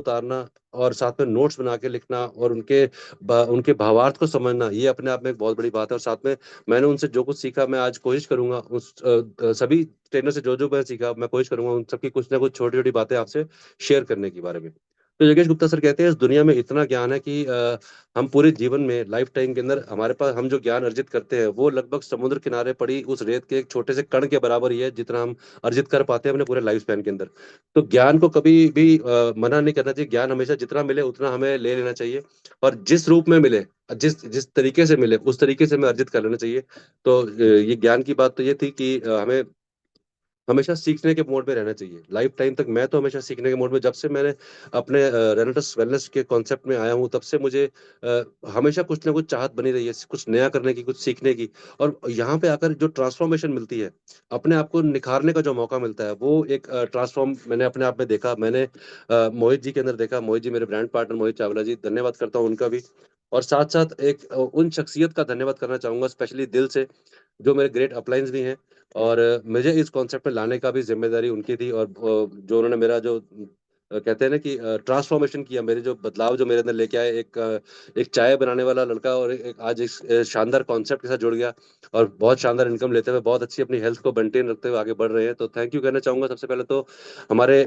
उतारना और साथ में नोट्स बना के लिखना और उनके भावार्थ को समझना, ये अपने आप में एक बहुत बड़ी बात है। और साथ में मैंने उनसे जो कुछ सीखा, मैं आज कोशिश करूंगा सभी ट्रेनर से जो जो मैं सीखा, मैं कोशिश करूंगा उन सबकी कुछ ना कुछ छोटी छोटी बातें आपसे शेयर करने के बारे में। तो योगेश गुप्ता सर कहते हैं इस दुनिया में इतना ज्ञान है कि हम पूरे जीवन में लाइफ टाइम के अंदर हमारे पास हम जो ज्ञान अर्जित करते हैं वो लगभग समुद्र किनारे पड़ी उस रेत के एक छोटे से कण के बराबर ही है, जितना हम अर्जित कर पाते हैं अपने पूरे लाइफ स्पैन के अंदर। तो ज्ञान को कभी भी मना नहीं करना चाहिए। ज्ञान हमेशा जितना मिले उतना हमें ले लेना चाहिए, और जिस रूप में मिले, जिस जिस तरीके से मिले उस तरीके से हमें अर्जित कर लेना चाहिए। तो ये ज्ञान की बात तो ये थी कि हमें हमेशा सीखने के मोड में रहना चाहिए लाइफ टाइम तक। मैं तो हमेशा सीखने के मोड में, जब से मैंने अपने रेनेटस वेलनेस के कॉन्सेप्ट में आया हूँ तब से मुझे हमेशा कुछ ना कुछ चाहत बनी रही है, कुछ नया करने की, कुछ सीखने की। और यहाँ पे आकर जो ट्रांसफॉर्मेशन मिलती है, अपने आप को निखारने का जो मौका मिलता है, वो एक ट्रांसफॉर्म मैंने अपने आप में देखा। मैंने मोहित जी के अंदर देखा। मोहित जी मेरे ब्रांड पार्टनर, मोहित चावला जी, धन्यवाद करता हूँ उनका भी। और साथ साथ एक उन शख्सियत का धन्यवाद करना चाहूंगा स्पेशली दिल से, जो मेरे ग्रेट अपलाइंस भी हैं। और मुझे इस कॉन्सेप्ट में लाने का भी जिम्मेदारी उनकी थी। और जो उन्होंने मेरा जो कहते हैं ना कि ट्रांसफॉर्मेशन किया, मेरे जो बदलाव जो मेरे अंदर लेके आए, एक चाय बनाने वाला लड़का और आज एक शानदार कॉन्सेप्ट के साथ जुड़ गया और बहुत शानदार इनकम लेते हुए बहुत अच्छी अपनी हेल्थ को मेंटेन रखते हुए आगे बढ़ रहे हैं। तो थैंक यू कहना चाहूंगा सबसे पहले तो हमारे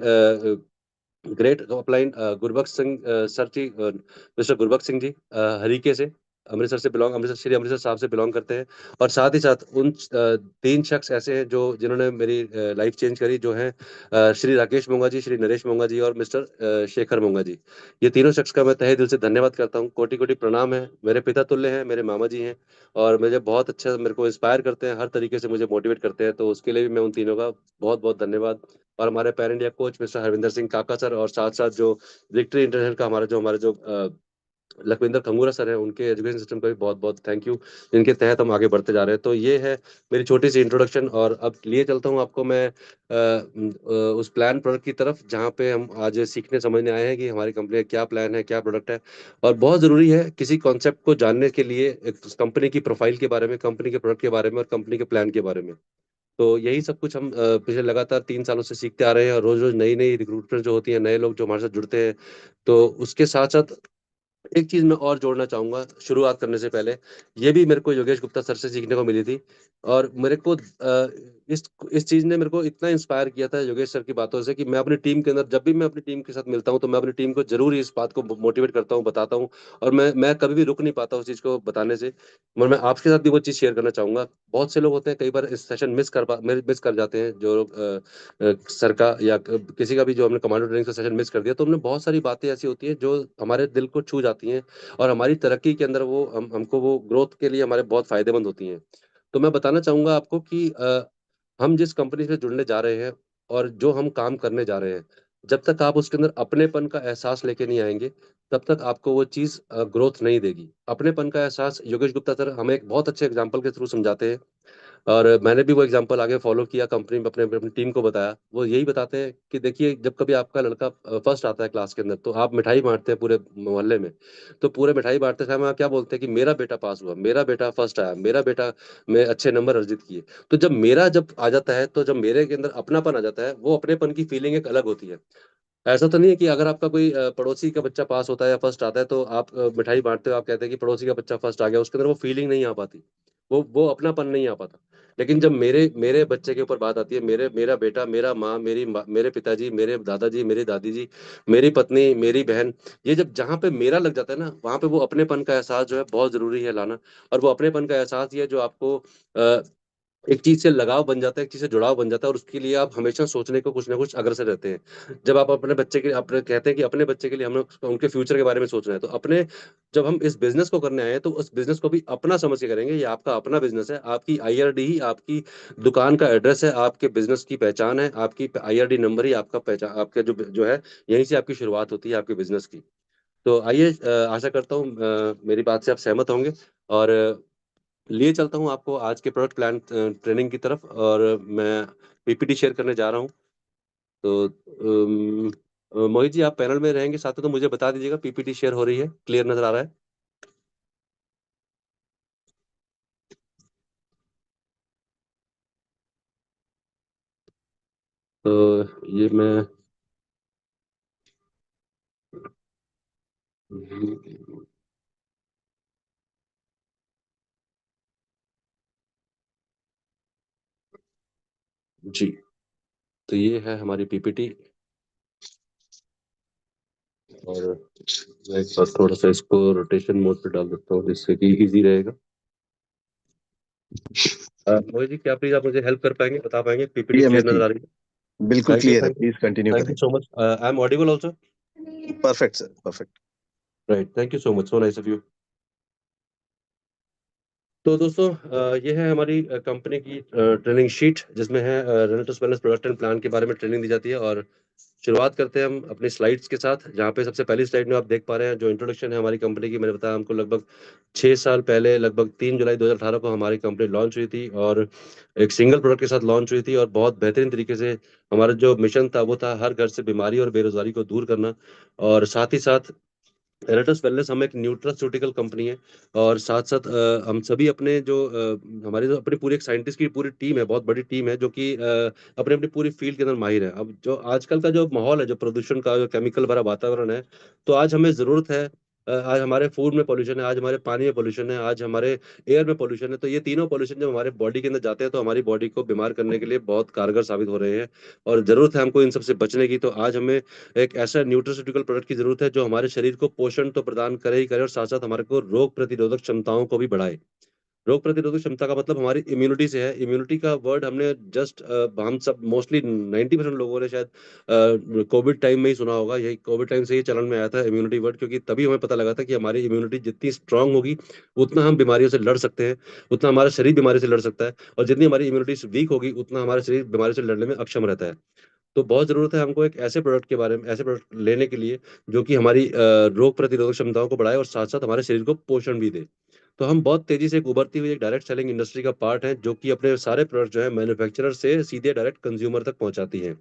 great upline Gurbakhsh Singh sir ji, mister Gurbakhsh Singh ji, Harike से, अमृतसर से बिलोंग, अमृतसर, श्री अमृतसर साहब से बिलोंग करते हैं। और साथ ही साथ उन तीन शख्स ऐसे हैं जो जिन्होंने मेरी लाइफ चेंज करी, जो हैं श्री राकेश मोंगा जी, श्री नरेश मोंगा जी और मिस्टर शेखर मोंगा जी। ये तीनों शख्स का मैं तहे दिल से धन्यवाद करता हूँ। कोटि कोटि प्रणाम है। मेरे पिता तुल्य हैं, मेरे मामा जी हैं, और मुझे बहुत अच्छा, मेरे को इंस्पायर करते हैं, हर तरीके से मुझे मोटिवेट करते हैं। तो उसके लिए भी मैं उन तीनों का बहुत बहुत धन्यवाद। और हमारे पैर India coach mister Harvinder Singh काका सर, और साथ साथ जो विक्ट्री इंटरनेशनल का हमारे जो लखविंदर खंगूरा सर है, उनके एजुकेशन सिस्टम का भी बहुत बहुत थैंक यू। इनके तहत हम आगे बढ़ते जा रहे हैं। तो ये है मेरी छोटी सी इंट्रोडक्शन, और अब लिए चलता हूँ आपको मैं उस प्लान प्रोडक्ट की तरफ, जहाँ पे हम आज सीखने समझने आए हैं कि हमारी कंपनी का क्या प्लान है, क्या प्रोडक्ट है। और बहुत ज़रूरी है किसी कॉन्सेप्ट को जानने के लिए एक कंपनी की प्रोफाइल के बारे में, कंपनी के प्रोडक्ट के बारे में और कंपनी के प्लान के बारे में। तो यही सब कुछ हम पिछले लगातार 3 सालों से सीखते आ रहे हैं, और रोज रोज नई नई रिक्रूटमेंट जो होती है, नए लोग जो हमारे साथ जुड़ते हैं। तो उसके साथ साथ एक चीज मैं और जोड़ना चाहूंगा शुरुआत करने से पहले। ये भी मेरे को योगेश गुप्ता सर से सीखने को मिली थी। और मेरे को इस चीज ने मेरे को इतना इंस्पायर किया था योगेश सर की बातों से, कि मैं अपनी टीम के अंदर, जब भी मैं अपनी टीम के साथ मिलता हूँ तो मैं अपनी टीम को जरूर इस बात को मोटिवेट करता हूँ, बताता हूँ। और मैं कभी भी रुक नहीं पाता उस चीज को बताने से। और मैं आपके साथ भी वो चीज शेयर करना चाहूंगा। बहुत से लोग होते हैं, कई बार इस सेशन मिस कर जाते हैं, जो लोग सर का या किसी का भी, जो हमने कमांडो ट्रेनिंग का सेशन मिस कर दिया, तो हमने बहुत सारी बातें ऐसी होती हैं जो हमारे दिल को छू जाती हैं, और हमारी तरक्की के अंदर वो हमको वो ग्रोथ के लिए हमारे बहुत फायदेमंद होती हैं। तो मैं बताना चाहूंगा आपको कि हम जिस कंपनी से जुड़ने जा रहे हैं और जो हम काम करने जा रहे हैं, जब तक आप उसके अंदर अपनेपन का एहसास लेके नहीं आएंगे, तब तक आपको वो चीज़ ग्रोथ नहीं देगी। अपनेपन का एहसास योगेश गुप्ता सर हमें एक बहुत अच्छे एग्जाम्पल के थ्रू समझाते हैं। और मैंने भी वो एग्जांपल आगे फॉलो किया, कंपनी में अपने अपनी टीम को बताया। वो यही बताते हैं कि देखिए, जब कभी आपका लड़का फर्स्ट आता है क्लास के अंदर, तो आप मिठाई बांटते हैं पूरे मोहल्ले में। तो पूरे मिठाई बांटते समय आप क्या बोलते हैं कि मेरा बेटा पास हुआ, मेरा बेटा फर्स्ट आया, मेरा बेटा में अच्छे नंबर अर्जित किए। तो जब आ जाता है, तो जब मेरे के अंदर अपनापन आ जाता है, वो अपनेपन की फीलिंग एक अलग होती है। ऐसा तो नहीं है कि अगर आपका कोई पड़ोसी का बच्चा पास होता है या फर्स्ट आता है, तो आप मिठाई बांटते हो, आप कहते हैं कि पड़ोसी का बच्चा फर्स्ट आ गया, उसके अंदर वो फीलिंग नहीं आ पाती, वो अपनापन नहीं आ पाता। लेकिन जब मेरे मेरे बच्चे के ऊपर बात आती है, मेरा बेटा, मेरे पिताजी, मेरे दादाजी, मेरी दादी जी, मेरी पत्नी, मेरी बहन, ये जब जहाँ पे मेरा लग जाता है ना, वहाँ पे वो अपनेपन का एहसास जो है बहुत जरूरी है लाना। और वो अपनेपन का एहसास ही है जो आपको एक चीज से लगाव बन जाता है, एक चीज से जुड़ाव बन जाता है, और उसके लिए आप हमेशा सोचने को कुछ ना कुछ अग्रसर रहते हैं। जब आप अपने बच्चे के अपने कहते हैं कि अपने बच्चे के लिए हमें उनके फ्यूचर के बारे में सोचना है, तो अपने जब हम इस बिजनेस को करने आए हैं, तो उस बिजनेस को भी अपना समझ के करेंगे। ये आपका अपना बिजनेस है, आपकी आईआरडी ही आपकी दुकान का एड्रेस है, आपके बिजनेस की पहचान है, आपकी आईआरडी नंबर ही आपका पहचान, आपका जो जो है, यहीं से आपकी शुरुआत होती है आपके बिजनेस की। तो आइए, आशा करता हूँ मेरी बात से आप सहमत होंगे। और लिए चलता हूँ आपको आज के प्रोडक्ट प्लान ट्रेनिंग की तरफ, और मैं पीपीटी शेयर करने जा रहा हूँ। तो मोहित जी, आप पैनल में रहेंगे साथ में, तो मुझे बता दीजिएगा पीपीटी शेयर हो रही है, क्लियर नजर आ रहा है। तो ये मैं हम्म, जी, तो ये है हमारी पीपीटी। और मैं एक बार थोड़ा सा इसको रोटेशन मोड पे डाल देता हूँ जिससे कि इजी रहेगा। मोहित जी, क्या प्लीज आप मुझे हेल्प कर पाएंगे, बता पाएंगे पीपीटी जी क्लियर अमित जी, नजर आ रही है? बिल्कुल थैंक यू, क्लियर है, thank you. Please continue thank करें। You so much. I am audible also? Perfect sir, perfect. Right, thank you so much, so nice of you. तो दोस्तों, ये है हमारी कंपनी की ट्रेनिंग शीट, जिसमें है रेनेटोस वेलनेस प्रोडक्ट एंड प्लान के बारे में ट्रेनिंग दी जाती है। और शुरुआत करते हैं हम अपनी स्लाइड्स के साथ, जहाँ पे सबसे पहली स्लाइड में आप देख पा रहे हैं जो इंट्रोडक्शन है हमारी कंपनी की। मैंने बताया हमको लगभग 6 साल पहले, लगभग 3 जुलाई 2018 को हमारी कंपनी लॉन्च हुई थी, और एक सिंगल प्रोडक्ट के साथ लॉन्च हुई थी। और बहुत बेहतरीन तरीके से हमारा जो मिशन था वो था हर घर से बीमारी और बेरोजगारी को दूर करना। और साथ ही साथ एरेटस वेलनेस हम एक न्यूट्रास्यूटिकल कंपनी है। और साथ साथ हम सभी अपने जो हमारी जो अपनी पूरी एक साइंटिस्ट की पूरी टीम है, बहुत बड़ी टीम है, जो कि अपने अपनी पूरी फील्ड के अंदर माहिर है। अब जो आजकल का जो माहौल है, जो प्रदूषण का, जो केमिकल भरा वातावरण है, तो आज हमें जरूरत है। आज हमारे फूड में पोल्यूशन है, आज हमारे पानी में पोल्यूशन है, आज हमारे एयर में पोल्यूशन है। तो ये तीनों पोल्यूशन जब हमारे बॉडी के अंदर जाते हैं तो हमारी बॉडी को बीमार करने के लिए बहुत कारगर साबित हो रहे हैं। और जरूरत है हमको इन सबसे बचने की। तो आज हमें एक ऐसा न्यूट्रास्यूटिकल प्रोडक्ट की जरूरत है जो हमारे शरीर को पोषण तो प्रदान करे ही करे, और साथ साथ हमारे को रोग प्रतिरोधक क्षमताओं को भी बढ़ाए। रोग प्रतिरोधक क्षमता का मतलब हमारी इम्यूनिटी से है। इम्यूनिटी का वर्ड हमने जस्ट हम सब मोस्टली 90% लोगों ने शायद कोविड टाइम में ही सुना होगा। यही कोविड टाइम से ही चलन में आया था इम्यूनिटी वर्ड, क्योंकि तभी हमें पता लगा था कि हमारी इम्यूनिटी जितनी स्ट्रांग होगी उतना हम बीमारियों से लड़ सकते हैं, उतना हमारा शरीर बीमारी से लड़ सकता है। और जितनी हमारी इम्यूनिटी वीक होगी उतना हमारा शरीर बीमारी से लड़ने में अक्षम रहता है। तो बहुत ज़रूरत है हमको एक ऐसे प्रोडक्ट के बारे में, ऐसे प्रोडक्ट लेने के लिए जो कि हमारी रोग प्रतिरोधक क्षमताओं को बढ़ाए और साथ साथ हमारे शरीर को पोषण भी दे। तो हम बहुत तेजी से एक उभरती हुई एक डायरेक्ट सेलिंग इंडस्ट्री का पार्ट है, जो कि अपने सारे प्रोडक्ट जो है मैन्युफैक्चरर से सीधे डायरेक्ट कंज्यूमर तक पहुंचाती है।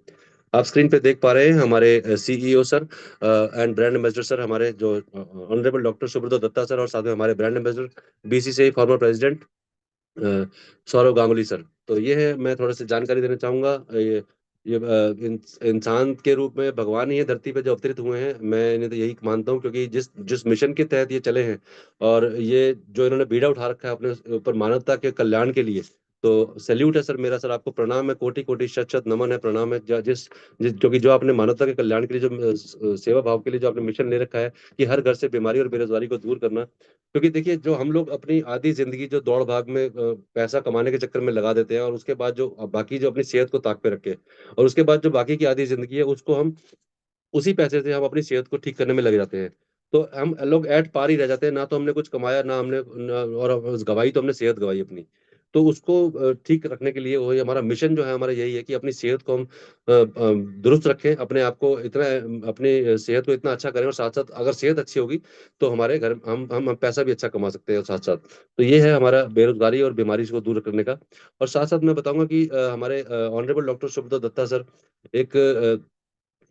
आप स्क्रीन पे देख पा रहे हैं हमारे CEO sir and brand ambassador sir, हमारे जो honourable doctor Subrata Dutta sir, और साथ में हमारे brand ambassador BCCI former president Sourav Ganguly sir. तो ये है, मैं थोड़ा सी जानकारी देना चाहूंगा। इंसान के रूप में भगवान ही है धरती पे जो अवतरित हुए हैं, मैं इन्हें तो यही मानता हूँ, क्योंकि जिस जिस मिशन के तहत ये चले हैं और ये जो इन्होंने बीड़ा उठा रखा है अपने ऊपर मानवता के कल्याण के लिए, तो सैल्यूट है सर मेरा। सर आपको प्रणाम है, कोटि कोटि शत शत नमन है, प्रणाम है। जिस जिस क्योंकि जो आपने मानवता के कल्याण के लिए जो सेवा भाव के लिए जो आपने मिशन ले रखा है कि हर घर से बीमारी और बेरोजगारी को दूर करना। क्योंकि देखिए, जो हम लोग अपनी आधी जिंदगी जो दौड़ भाग में पैसा कमाने के चक्कर में लगा देते हैं, और उसके बाद जो बाकी जो अपनी सेहत को ताक पे रखे, और उसके बाद जो बाकी की आधी जिंदगी है उसको हम उसी पैसे से हम अपनी सेहत को ठीक करने में लग जाते हैं। तो हम लोग एट पार ही रह जाते हैं, ना तो हमने कुछ कमाया, ना हमने और गवाई तो हमने सेहत गवाई अपनी। तो उसको ठीक रखने के लिए वही हमारा मिशन जो है, हमारा यही है कि अपनी सेहत को हम दुरुस्त रखें, अपने आप को इतना अपनी सेहत को इतना अच्छा करें, और साथ साथ अगर सेहत अच्छी होगी तो हमारे घर हम पैसा भी अच्छा कमा सकते हैं साथ साथ। तो ये है हमारा बेरोजगारी और बीमारी को दूर करने का। और साथ साथ मैं बताऊंगा कि हमारे honourable doctor Subrata Dutta sir एक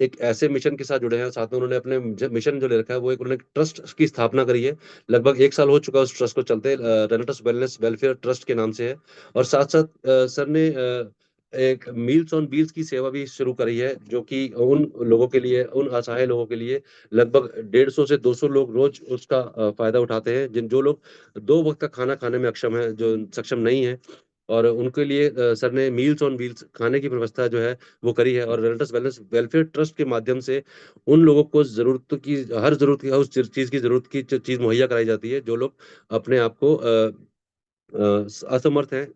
एक ऐसे मिशन के साथ जुड़े हैं, साथ में उन्होंने अपने मिशन जो ले रखा है वो एक उन्होंने ट्रस्ट की स्थापना करी है। लगभग 1 साल हो चुका है उस ट्रस्ट को चलते, रेनेटस वेलनेस वेलफेयर ट्रस्ट के नाम से है। और साथ साथ सर ने एक मील्स ऑन व्हील्स की सेवा भी शुरू करी है, जो कि उन लोगों के लिए, उन असहाय लोगों के लिए, लगभग 150 से 200 लोग रोज उसका फायदा उठाते हैं, जिन जो लोग 2 वक्त का खाना खाने में अक्षम है, जो सक्षम नहीं है। और उनके लिए सर ने मील्स ऑन व्हील्स खाने की व्यवस्था जो है वो करी है। और रेनेटस वेलनेस वेलफेयर ट्रस्ट के माध्यम से उन लोगों को जरूरत की, हर जरूरत की, उस चीज की जरूरत की चीज मुहैया कराई जाती है, जो लोग अपने आप को असमर्थ हैं,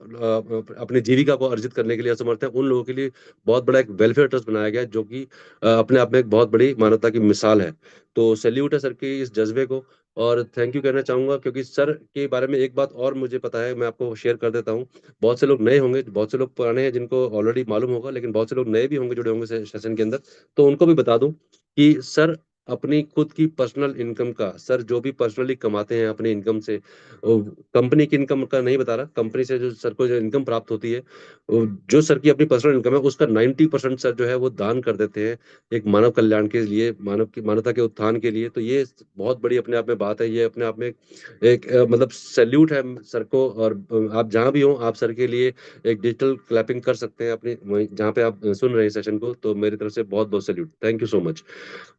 अपनी जीविका को अर्जित करने के लिए असमर्थ हैं। उन लोगों के लिए बहुत बड़ा एक वेलफेयर ट्रस्ट बनाया गया है, जो कि अपने आप में एक बहुत बड़ी मानवता की मिसाल है। तो सैल्यूट है सर की इस जज्बे को। और थैंक यू कहना चाहूंगा, क्योंकि सर के बारे में एक बात और मुझे पता है, मैं आपको शेयर कर देता हूँ। बहुत से लोग नए होंगे, बहुत से लोग पुराने हैं जिनको ऑलरेडी मालूम होगा, लेकिन बहुत से लोग नए भी होंगे जुड़े होंगे सेशन के अंदर। तो उनको भी बता दूं कि सर अपनी खुद की पर्सनल इनकम का, सर जो भी पर्सनली कमाते हैं अपनी इनकम से, कंपनी की इनकम का नहीं बता रहा, कंपनी से जो सर को जो इनकम प्राप्त होती है, जो सर की अपनी पर्सनल इनकम है उसका 90% सर जो है वो दान कर देते हैं एक मानव कल्याण के लिए, मानवता के उत्थान के लिए। तो ये बहुत बड़ी अपने आप में बात है, ये अपने आप में एक मतलब सैल्यूट है सर को। और आप जहाँ भी हो, आप सर के लिए एक डिजिटल क्लैपिंग कर सकते हैं अपनी जहाँ पे आप सुन रहे हैं सेशन को। तो मेरी तरफ से बहुत बहुत salute, thank you so much.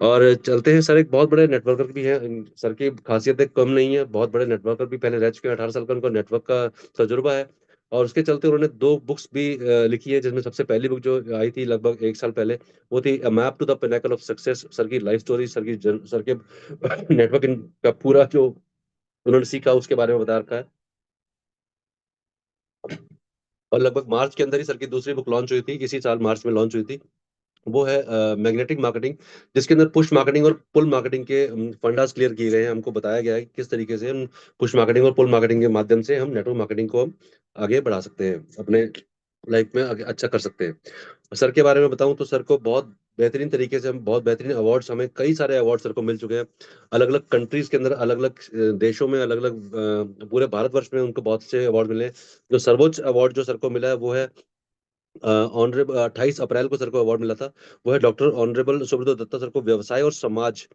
और चलते हैं सर, एक बहुत बड़े नेटवर्कर भी हैं। सर की खासियतें कम नहीं है, बहुत बड़े नेटवर्कर भी पहले रह चुके हैं। 18 साल का उनको नेटवर्क का तजुर्बा है। और उसके चलते उन्होंने दो बुक्स भी लिखी है, जिसमें सबसे पहली बुक जो आई थी लगभग 1 साल पहले, वो थी map to the pinnacle of success. Sir की लाइफ स्टोरी, सर के नेटवर्किंग का पूरा जो उन्होंने सीखा उसके बारे में बता रखा है। और लगभग मार्च के अंदर ही सर की दूसरी बुक लॉन्च हुई थी, इसी साल मार्च में लॉन्च हुई थी। वो है मैग्नेटिक मार्केटिंग, जिसके अंदर पुश मार्केटिंग और पुल मार्केटिंग के फंडास क्लियर किए गए हैं। हमको बताया गया है कि किस तरीके से हम पुश मार्केटिंग और पुल मार्केटिंग के माध्यम से हम नेटवर्क मार्केटिंग को हम आगे बढ़ा सकते हैं, अपने लाइफ में आगे अच्छा कर सकते हैं। सर के बारे में बताऊं तो सर को बहुत बेहतरीन तरीके से हम बहुत बेहतरीन अवार्ड्स, हमें कई सारे अवार्ड सर को मिल चुके हैं। अलग अलग कंट्रीज के अंदर, अलग अलग देशों में, अलग अलग पूरे भारतवर्ष में उनको बहुत से अवार्ड मिले हैं। जो सर्वोच्च अवार्ड जो सर को मिला है वो है ऑनरेबल 28 अप्रैल को सर को अवार्ड मिला था। वो है doctor honourable Subrato Dutta sir को, व्यवसाय और समाज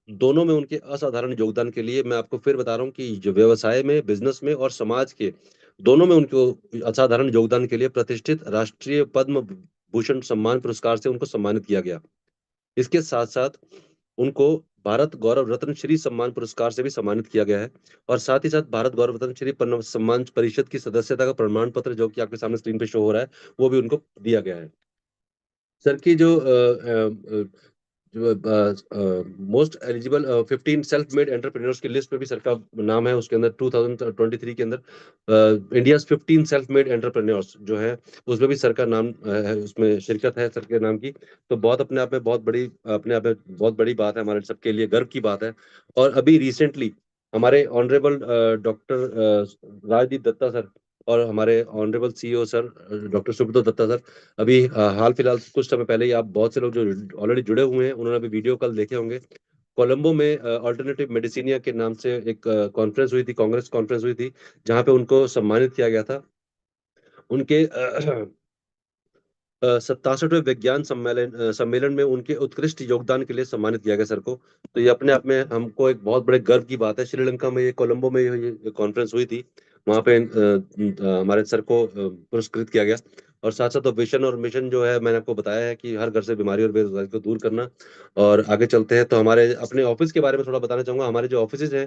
दोनों में उनके असाधारण योगदान के लिए। मैं आपको फिर बता रहा हूँ कि जो व्यवसाय में, बिजनेस में और समाज के दोनों में उनको असाधारण योगदान के लिए प्रतिष्ठित राष्ट्रीय पद्म भूषण सम्मान पुरस्कार से उनको सम्मानित किया गया। इसके साथ साथ उनको भारत गौरव रत्न श्री सम्मान पुरस्कार से भी सम्मानित किया गया है। और साथ ही साथ भारत गौरव रत्न श्री सम्मान परिषद की सदस्यता का प्रमाण पत्र, जो कि आपके सामने स्क्रीन पे शो हो रहा है, वो भी उनको दिया गया है। सर की जो most eligible 15 self made entrepreneurs की लिस्ट में भी सर का नाम है। उसके अंदर 2023 के अंदर इंडिया 15 सेल्फ मेड एंटरप्रेन्योर्स जो है, उसमें भी सर का नाम है, उसमें शिरकत है सर के नाम की। तो बहुत अपने आप में बहुत बड़ी, अपने आप में बहुत बड़ी बात है, हमारे सबके लिए गर्व की बात है। और अभी रिसेंटली हमारे honourable doctor Rajdeep Dutta sir और हमारे honourable CEO sir doctor Subrato Dutta sir, अभी हाल फिलहाल कुछ समय पहले ही, आप बहुत से लोग जो ऑलरेडी जुड़े हुए हैं उन्होंने अभी वीडियो कल देखे होंगे, कोलंबो में अल्टरनेटिव मेडिसिनिया के नाम से एक कॉन्फ्रेंस हुई थी, कांग्रेस कॉन्फ्रेंस हुई थी, जहां पे उनको सम्मानित किया गया था। उनके 67वें विज्ञान सम्मेलन में उनके उत्कृष्ट योगदान के लिए सम्मानित किया गया सर को। तो ये अपने आप में हमको एक बहुत बड़े गर्व की बात है। श्रीलंका में, ये कोलंबो में ये कॉन्फ्रेंस हुई थी, वहाँ पे हमारे सर को पुरस्कृत किया गया। और साथ साथ विजन और मिशन जो है, मैंने आपको बताया है कि हर घर से बीमारी और बेरोजगारी को दूर करना। और आगे चलते हैं तो हमारे अपने ऑफिस के बारे में थोड़ा बताना चाहूंगा। हमारे जो ऑफिस हैं,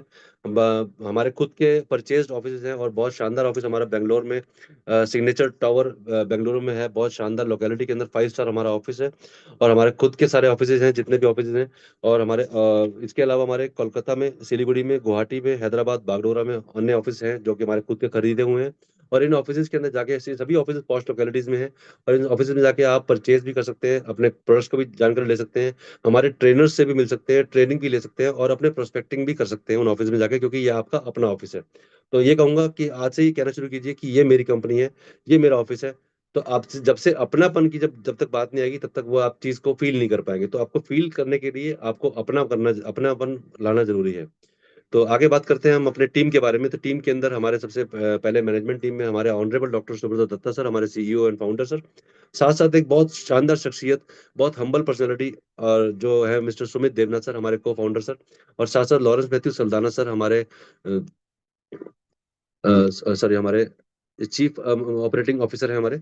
हमारे खुद के परचेज्ड ऑफिस हैं, और बहुत शानदार ऑफिस हमारा बेंगलोर में सिग्नेचर टावर बेंगलुरु में है, बहुत शानदार लोकेलिटी के अंदर 5 स्टार हमारा ऑफिस है। और हमारे खुद के सारे ऑफिस हैं, जितने भी ऑफिस हैं। और हमारे इसके अलावा हमारे कोलकाता में, सिलीगुड़ी में, गुवाहाटी में, हैदराबाद, बागडोरा में अन्य ऑफिस हैं जो कि हमारे खुद के खरीदे हुए हैं। और इन ऑफिस के अंदर जाके, ऐसे सभी ऑफिस पॉस्ट लोकेलिटीज में हैं, और इन ऑफिस में जाके आप परचेज भी कर सकते हैं, अपने प्रोडक्ट्स को भी जानकारी ले सकते हैं, हमारे ट्रेनर्स से भी मिल सकते हैं, ट्रेनिंग भी ले सकते हैं, और अपने प्रोस्पेक्टिंग भी कर सकते हैं उन ऑफिस में जाके, क्योंकि ये आपका अपना ऑफिस है। तो ये कहूंगा कि आज से ही कहना शुरू कीजिए कि ये मेरी कंपनी है, ये मेरा ऑफिस है। तो आप जब से अपनापन की, जब जब तक बात नहीं आएगी, तब तक वो आप चीज को फील नहीं कर पाएंगे। तो आपको फील करने के लिए आपको अपनापन लाना जरूरी है। तो आगे बात करते हैं हम अपने टीम के बारे में। तो टीम के अंदर हमारे सबसे पहले मैनेजमेंट टीम में हमारे honourable doctor Subrato Dutta sir, हमारे सीईओ एंड फाउंडर सर। साथ साथ एक बहुत शानदार शख्सियत, बहुत हम्बल पर्सनैलिटी, और जो है मिस्टर सुमित देवनाथ सर, हमारे को फाउंडर सर। और साथ साथ लॉरेंस मैथ्यू सल्दाना सर, हमारे सॉरी, हमारे चीफ ऑपरेटिंग ऑफिसर है हमारे।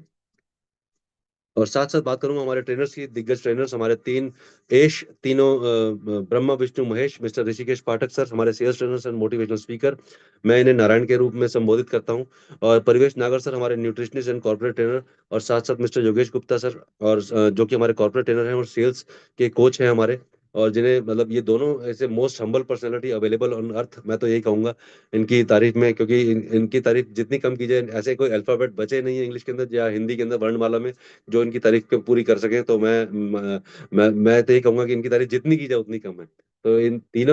और साथ साथ बात करूंगा हमारे ट्रेनर्स की, दिग्गज ट्रेनर्स हमारे तीन एश, तीनों ब्रह्मा विष्णु महेश, मिस्टर ऋषिकेश पाठक सर, हमारे sales trainers and motivational speaker. मैं इन्हें नारायण के रूप में संबोधित करता हूं। और परिवेश नागर सर, हमारे न्यूट्रिशनिस्ट एंड कॉर्पोरेट ट्रेनर। और साथ साथ मिस्टर योगेश गुप्ता सर, और जो कि हमारे कॉर्पोरेट ट्रेनर हैं और सेल्स के कोच हैं हमारे। और जिन्हें, मतलब ये दोनों ऐसे most humble personality available on earth, मैं तो यही कहूंगा इनकी तारीफ में, क्योंकि इनकी तारीफ जितनी कम की जाए, ऐसे कोई अल्फाबेट बचे नहीं है इंग्लिश के अंदर या हिंदी के अंदर वर्णमाला में जो इनकी तारीफ पूरी कर सके। तो मैं तो ये कहूंगा कि इनकी तारीफ जितनी की जाए उतनी कम है। तो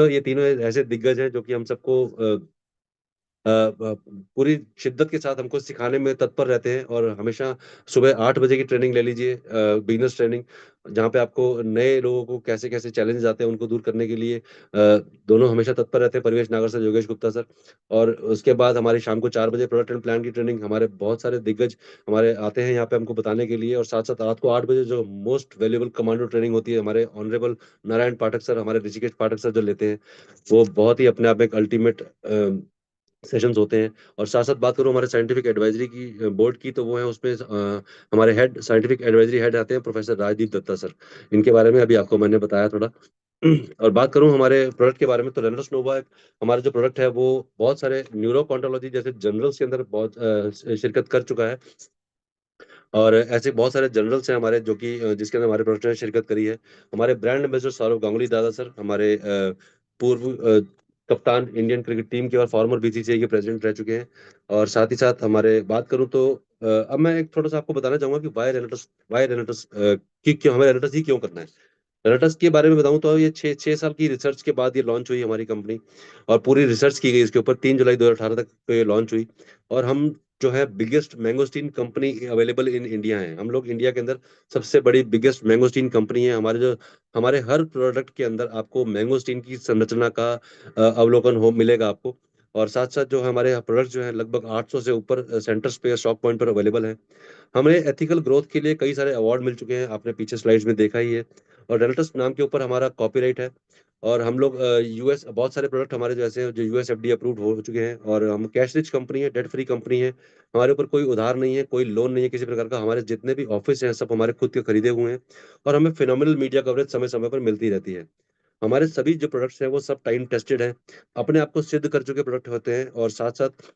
ये तीनों ऐसे दिग्गज हैं जो कि हम सबको पूरी शिद्दत के साथ हमको सिखाने में तत्पर रहते हैं। और हमेशा सुबह 8 बजे की ट्रेनिंग ले लीजिए, बिजनेस ट्रेनिंग, जहाँ पे आपको नए लोगों को कैसे कैसे चैलेंज आते हैं उनको दूर करने के लिए दोनों हमेशा तत्पर रहते हैं, परिवेश नागर सर, योगेश गुप्ता सर। और उसके बाद हमारी शाम को 4 बजे प्रोडक्ट एंड प्लान की ट्रेनिंग, हमारे बहुत सारे दिग्गज हमारे आते हैं यहाँ पे हमको बताने के लिए। और साथ साथ रात को 8 बजे जो मोस्ट वैल्यूएबल कमांडो ट्रेनिंग होती है, हमारे ऑनरेबल नारायण पाठक सर, हमारे ऋषिकेश पाठक सर जो लेते हैं, वो बहुत ही अपने आप में एक अल्टीमेट सेशंस होते हैं। और साथ साथ बात करूं हमारे साइंटिफिक एडवाइजरी की, बोर्ड की, तो वो है उसमें हमारे हेड, साइंटिफिक एडवाइजरी हेड आते हैं प्रोफेसर राजदीप दत्ता सर। इनके बारे में अभी आपको मैंने बताया थोड़ा। और बात करूँ हमारे प्रोडक्ट के बारे में, तो रेनॉल्ड्स नोवा एक हमारा जो प्रोडक्ट है वो बहुत सारे न्यूरो कॉन्टोलॉजी जैसे जर्नल्स के अंदर बहुत शिरकत कर चुका है। और ऐसे बहुत सारे जनरल्स हैं हमारे जो कि जिसके अंदर हमारे प्रोडक्ट ने शिरकत करी है। हमारे ब्रांड एम्बेसडर सौरव गांगुली दादा सर हमारे पूर्व कप्तान इंडियन क्रिकेट टीम के और फॉर्मर बीसीसीआई के प्रेसिडेंट रह चुके हैं। और साथ ही साथ हमारे बात करूं तो अब मैं एक थोड़ा सा आपको बताना चाहूंगा कि वाई रेनेटस की क्यों हमें रेनेटस ही क्यों करना है। रेनेटस के बारे में बताऊं तो ये 6 साल की रिसर्च के बाद ये लॉन्च हुई हमारी कंपनी। और पूरी रिसर्च की गई इसके ऊपर 3 जुलाई 2018 तक ये लॉन्च हुई। और हम जो है biggest mangosteen company available in India है। हम लोग इंडिया के अंदर सबसे बड़ी बिगेस्ट मैंगोस्टीन कंपनी है। हमारे हर प्रोडक्ट के अंदर आपको मैंगोस्टीन की संरचना का अवलोकन हो मिलेगा आपको। और साथ साथ जो हमारे प्रोडक्ट जो है लगभग 800 से ऊपर सेंटर्स पे स्टॉक पॉइंट पर अवेलेबल है। हमें एथिकल ग्रोथ के लिए कई सारे अवार्ड मिल चुके हैं, आपने पीछे स्लाइड्स में देखा ही है। और रेनेटस नाम के ऊपर हमारा कॉपीराइट है। और हम लोग यूएस बहुत सारे प्रोडक्ट हमारे जो ऐसे हैं जो यूएस एफडी अप्रूव्ड हो चुके हैं। और हम कैश रिच कंपनी है, डेट फ्री कंपनी है। हमारे ऊपर कोई उधार नहीं है, कोई लोन नहीं है किसी प्रकार का। हमारे जितने भी ऑफिस हैं सब हमारे खुद के खरीदे हुए हैं। और हमें फिनोमिनल मीडिया कवरेज समय समय पर मिलती रहती है। हमारे सभी जो प्रोडक्ट्स हैं वो सब टाइम टेस्टेड हैं, अपने आप को सिद्ध कर चुके प्रोडक्ट होते हैं। और साथ साथ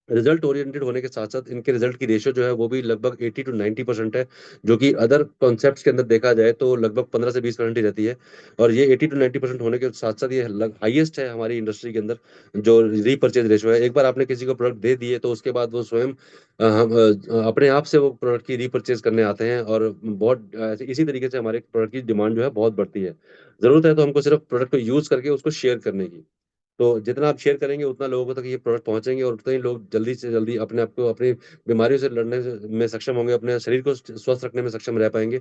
रिजल्ट ओरिएंटेड होने के साथ साथ इनके रिजल्ट की रेशियो जो है वो भी लगभग 80 to 90% है। जो कि अदर कॉन्सेप्ट्स के अंदर देखा जाए तो लगभग 15 से 20% ही रहती है। और ये 80 to 90% होने के साथ साथ ये हाईएस्ट है हमारी इंडस्ट्री के अंदर जो रीपरचेज रेशियो है। एक बार आपने किसी को प्रोडक्ट दे दिए तो उसके बाद वो स्वयं अपने आप से वो प्रोडक्ट की रीपरचेज करने आते हैं। और बहुत इसी तरीके से हमारे प्रोडक्ट की डिमांड जो है बहुत बढ़ती है। जरूरत है तो हमको सिर्फ प्रोडक्ट को यूज करके उसको शेयर करने की। तो जितना आप शेयर करेंगे उतना लोगों तक ये प्रोडक्ट पहुंचेंगे और उतना ही लोग जल्दी से जल्दी अपने आप को अपनी बीमारियों से में सक्षम होंगे, अपने शरीर को स्वस्थ रखने में सक्षम रह पाएंगे।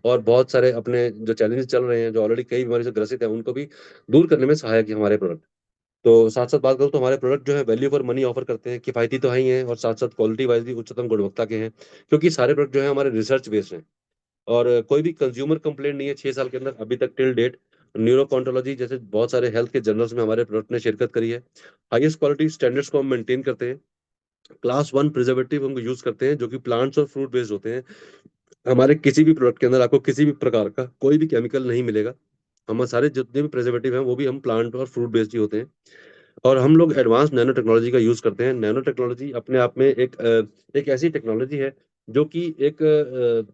और बहुत सारे अपने जो चैलेंजेस चल रहे हैं, जो ऑलरेडी कई बीमारी से ग्रसित है, उनको भी दूर करने में सहायक है हमारे प्रोडक्ट। तो साथ साथ बात करूँ तो हमारे प्रोडक्ट जो है वैल्यू फॉर मनी ऑफर करते हैं, किफायती तो है ही हैं और साथ साथ क्वालिटी वाइज भी उच्चतम गुणवत्ता के हैं। क्योंकि सारे प्रोडक्ट जो है हमारे रिसर्च बेस्ड हैं। और कोई भी कंज्यूमर कंप्लेंट नहीं है 6 साल के अंदर अभी तक टिल डेट। न्यूरोकॉन्टोलॉजी जैसे बहुत सारे हेल्थ के जर्नल्स में हमारे प्रोडक्ट ने शिरकत करी है। हाईएस्ट क्वालिटी स्टैंडर्ड्स को हम मेंटेन करते हैं। क्लास 1 प्रिजर्वेटिव हम यूज करते हैं जो कि प्लांट्स और फ्रूट बेस्ड होते हैं। हमारे किसी भी प्रोडक्ट के अंदर आपको किसी भी प्रकार का कोई भी केमिकल नहीं मिलेगा। हमारे सारे जितने भी प्रिजर्वेटिव हैं वो भी हम प्लांट और फ्रूट बेस्ड ही होते हैं। और हम लोग एडवांस नैनो टेक्नोलॉजी का यूज करते हैं। नैनो टेक्नोलॉजी अपने आप में एक ऐसी टेक्नोलॉजी है जो कि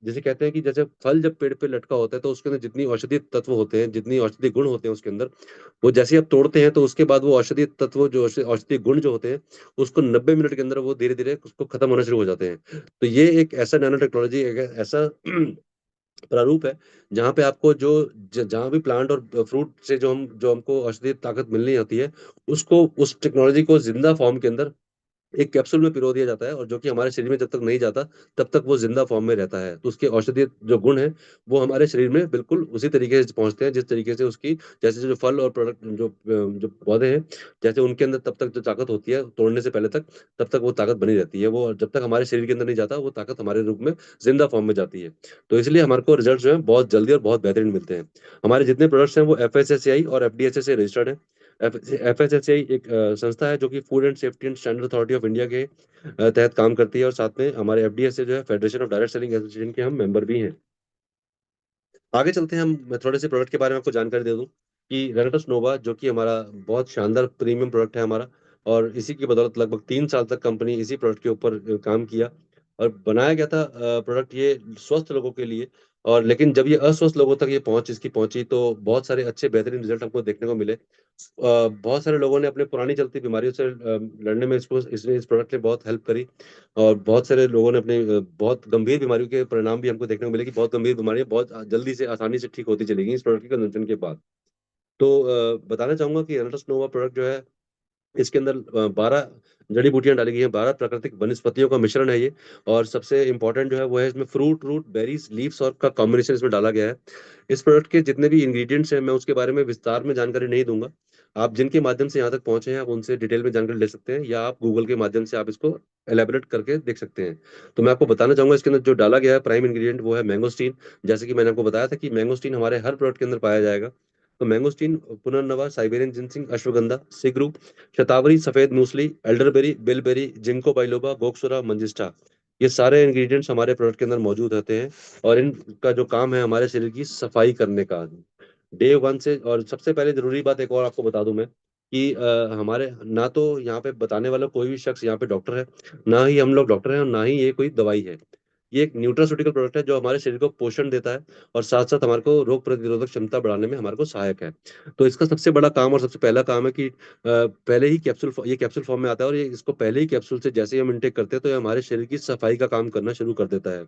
जिसे कहते हैं कि जैसे फल जब पेड़ पे लटका होता है तो उसके अंदर जितनी औषधीय तत्व होते हैं, जितनी औषधीय गुण होते हैं उसके अंदर, वो जैसे ही आप तोड़ते हैं तो उसके बाद वो औषधीय तत्व जो औषधीय गुण जो होते हैं उसको 90 मिनट के अंदर वो धीरे धीरे उसको खत्म होना शुरू हो जाते हैं। तो ये एक ऐसा नैनो टेक्नोलॉजी, एक ऐसा प्रारूप है जहाँ पे आपको जहाँ भी प्लांट और फ्रूट से जो हमको औषधीय ताकत मिलनी होती है, उसको उस टेक्नोलॉजी को जिंदा फॉर्म के अंदर एक कैप्सूल में पिरो दिया जाता है। और जो कि हमारे शरीर में जब तक नहीं जाता तब तक वो जिंदा फॉर्म में रहता है। तो उसके औषधीय जो गुण है वो हमारे शरीर में बिल्कुल उसी तरीके से पहुंचते हैं जिस तरीके से उसकी, जैसे जो फल और प्रोडक्ट जो पौधे हैं, जैसे उनके अंदर तब तक जो ताकत होती है तोड़ने से पहले तक, तब तक वो ताकत बनी रहती है। वो जब तक हमारे शरीर के अंदर नहीं जाता वो ताकत हमारे रूप में जिंदा फॉर्म में जाती है। तो इसलिए हमारे को रिजल्ट जो है बहुत जल्दी और बहुत बेहतरीन मिलते हैं। हमारे जितने प्रोडक्ट्स हैं वो एफएसएसआई और एफडीएसए से रजिस्टर्ड है। एफएसएसआई एक संस्था है जो कि food and safety and standard authority of India के तहत काम करती है। और साथ में हमारे एफडीएस से जो है federation of direct selling association के हम मेंबर भी हैं। आगे चलते हैं, हम मैं थोड़े से प्रोडक्ट के बारे में आपको जानकारी दे दूं कि रेनेटस नोवा जो कि हमारा बहुत शानदार प्रीमियम प्रोडक्ट है हमारा। और इसी की बदौलत लगभग 3 साल तक कंपनी इसी प्रोडक्ट के ऊपर काम किया। और बनाया गया था प्रोडक्ट ये स्वस्थ लोगों के लिए। और लेकिन जब ये अस्वस्थ लोगों तक ये पहुंच इसकी पहुंची तो बहुत सारे अच्छे बेहतरीन रिजल्ट हमको देखने को मिले। बहुत सारे लोगों ने अपने पुरानी चलती बीमारियों से लड़ने में इस प्रोडक्ट ने बहुत हेल्प करी। और बहुत सारे लोगों ने अपने बहुत गंभीर बीमारियों के परिणाम भी हमको देखने को मिले कि बहुत गंभीर बीमारियां बहुत जल्दी से आसानी से ठीक होती चली गई इस प्रोडक्ट के कंजम्पशन के बाद। तो बताना चाहूंगा कि एनाटस नोवा प्रोडक्ट जो है इसके अंदर 12 जड़ी बूटियां डाली गई हैं, 12 प्राकृतिक वनस्पतियों का मिश्रण है ये। और सबसे इंपॉर्टेंट जो है वो है इसमें फ्रूट रूट बेरीज लीव्स और का कॉम्बिनेशन इसमें डाला गया है। इस प्रोडक्ट के जितने भी इंग्रेडिएंट्स हैं मैं उसके बारे में विस्तार में जानकारी नहीं दूंगा। आप जिनके माध्यम से यहाँ तक पहुंचे हैं आप उनसे डिटेल में जानकारी ले सकते हैं या आप गूगल के माध्यम से आप इसको एलेबरेट करके देख सकते हैं। तो मैं आपको बताना चाहूंगा इसके अंदर जो डाला गया है प्राइम इंग्रेडिएंट वो है मैंगोस्टीन। जैसे कि मैंने आपको बताया था कि मैंगोस्टीन हमारे हर प्रोडक्ट के अंदर पाया जाएगा। तो मैंगोस्टीन, पुनर्नवा, साइबेरियन जिनसिंग, अश्वगंधा, सिगरू, शतावरी, सफेद मूसली, elderberry, bilberry, ginkgo biloba, गोक्सुरा, manjistha, ये सारे इंग्रेडिएंट्स हमारे प्रोडक्ट के अंदर मौजूद होते हैं। और इनका जो काम है हमारे शरीर की सफाई करने का। डे वन से। और सबसे पहले जरूरी बात एक और आपको बता दूं मैं कि हमारे ना तो यहाँ पे बताने वाला कोई भी शख्स यहाँ पे डॉक्टर है, ना ही हम लोग डॉक्टर हैं, और ना ही ये कोई दवाई है। ये एक न्यूट्रास्यूटिकल प्रोडक्ट है जो हमारे शरीर को पोषण देता है और साथ साथ हमारे को रोग प्रतिरोधक क्षमता बढ़ाने में हमारे को सहायक है। तो इसका सबसे बड़ा काम और सबसे पहला काम है कि पहले ही ये कैप्सूल फॉर्म में आता है, और ये इसको पहले ही कैप्सूल से जैसे ही हम इंटेक करते हैं तो ये हमारे शरीर की सफाई का काम करना शुरू कर देता है।